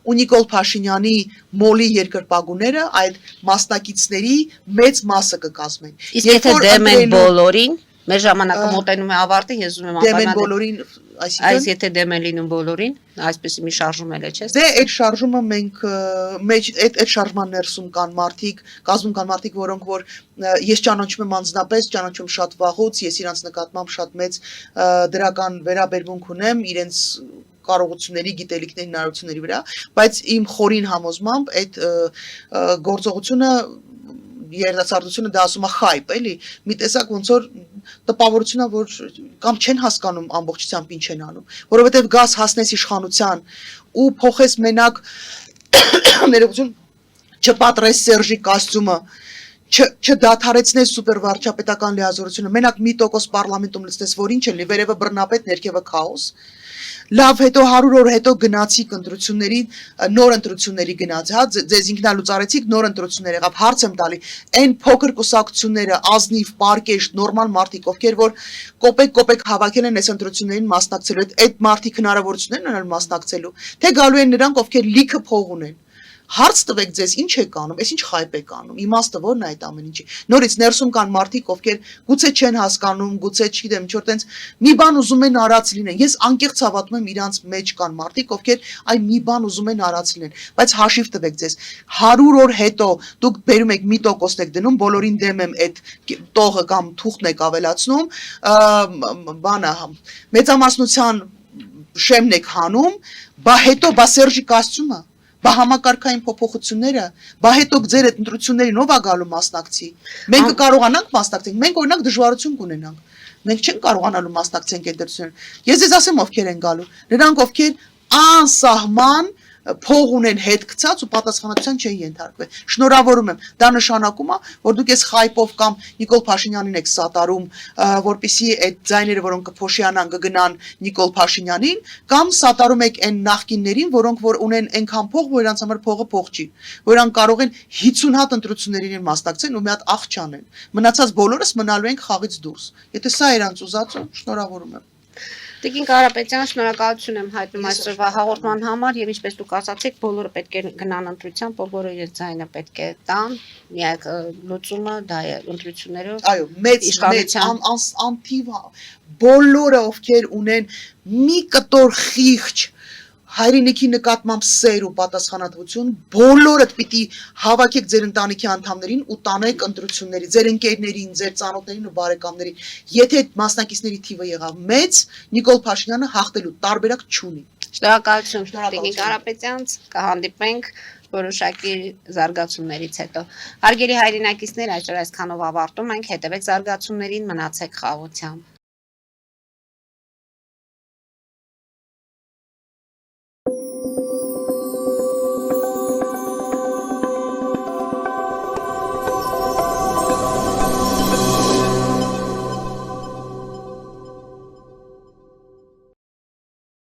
Ու Նիկոլ Փաշինյանի մոլի երկրպագուները այդ մասնակիցների մեծ մասը կկազմեն։ Իսկ եթե դեմ են բոլորին, մեր ժամանակը մոտենում է ավարտի, ես ուզում եմ դեմ են բոլորին, այս եթե դեմ են լինում բոլորին, այսպեսի մի շարժում էլ է, չէ՞։ Դե այդ շարժումը մենք այդ շարժման ներսում կան մարդիկ, կազմում կան մարդիկ, որոնք որ ես ճանաչում եմ անձնապես, ճանաչում շատ վաղուց, ես իրանց նկատմամբ շատ մեծ դրական վերաբերմունք ունեմ իրենց կարողությունների, գիտելիքների, հնարավորությունների վրա, բայց իմ խորին համոզմամբ այդ գործողությունը երիտասարդությունը դա ասում է խայբ, էլի, մի տեսակ ոնց որ տպավորությունա, որ կամ չեն հասկանում ամբողջությամբ ինչ են անում, որովհետև գազ հասնես իշխանության ու փոխես մենակ ներողություն չպատրես Սերժի կոստյումը, չդադարեցնես սուպերվարչապետական լիազորությունը, մենակ 1% պարլամենտում լցնես, որ ինչ է, վերևը բռնապետ, ներքևը քաոս։ Լավ, հետո 100 օր հետո գնացիք ընտրությունների, նոր ընտրությունների գնաց, հա, ձեզ ինքնալուծարեցիք, նոր ընտրություններ եղավ, հարց եմ տալի, այն փոքր կուսակցությունները, ազնիվ, պարկեշտ, նորմալ մարդիկ, ովքեր որ կոպեկ հավաքել են այս ընտրություններին մասնակցելու, այդ մարդիկ հնարավորություն են ունենալ մասնակցելու, թե գալու են նրանք, ովքեր լիքը փող ունեն։ Հարց տվեք ձեզ, ինչ եք անում, այս ինչ խայբ եք անում, իմաստը որն է այդ ամեն ինչի։ Նորից ներսում կան մարդիկ, ովքեր գուցե չեն հասկանում, գուցե չգիտեմ, ինչ որ տենց մի բան ուզում են արած լինեն։ Ես անկեղծ հավատում եմ իրանց մեջ կան մարդիկ, ովքեր այ մի բան ուզում են արած լինեն, բայց հաշիվ տվեք ձեզ, 100 օր հետո դուք բերում եք 1% եք դնում, բոլորին դեմ եմ այդ տողը կամ թուղթն եք ավելացնում, բանը մեծամասնության շեմն եք հանում, բա հետո բա Սերժի կոստյումը Բա համակարգային փոփոխությունները, բա հետո ձեր այդ ընտրություններին ով է գալու մասնակցի։ Մենք կարողանանք մասնակցենք, մենք օրինակ դժվարություն կունենանք։ Մենք չենք կարողանալու մասնակցենք ընտրություններին։ Ես ձեզ ասեմ ովքեր են գալու։ Նրանք ովքեր անսահման փող ունեն հետ գցած ու պատասխանատվության չեն ենթարկվել։ Շնորհավորում եմ։ Դա նշանակում է, որ դուք այս խայպով կամ Նիկոլ Փաշինյանին եք սատարում, որպեսզի այդ ձայները, որոնք կփոշիանան, կգնան Նիկոլ Փաշինյանին, կամ սատարում եք այն նախկիններին, որոնք որ ունեն այնքան փող, որ իրանց համար փող չի, որոնք կարող են 50 հատ ընտրություններին մասնակցեն ու մի հատ աղ չանեն։ Մնացած բոլորս մնալու ենք խաղից դուրս։ Եթե սա իրանց ուզածը, շնորհավորում եմ։ Տիկին Կարապետյան, շնորհակալություն եմ հայտնում այսօրվա հաղորդման համար եւ ինչպես դուք ասացիք, բոլորը պետք է գնան ընտրության, բոլորը իր ձայնը պետք է տան, միակ լուծումը դա է ընտրություններով։ Այո, մեծ անթիվ բոլորը ովքեր ունեն մի կտոր խիղճ հայրենիքի նկատմամբ սեր ու պատասխանատվություն, բոլորդ պիտի հավաքեք ձեր ընտանիքի անդամներին ու տանեք ընտրությունների, ձեր ընկերներին, ձեր ծանոթներին ու բարեկամներին։ Եթե այդ մասնակիցների թիվը եղավ մեծ, Նիկոլ Փաշինյանը հաղթելու տարբերակ չունի։ Շնորհակալություն Տիկին Կարապետյան, կհանդիպենք որոշակի զարգացումներից հետո։ Հարգելի հայրենակիցներ, այսօր այսքանով ավարտում ենք, հետևեք զարգացումներին, մնացեք խաղաղությամբ։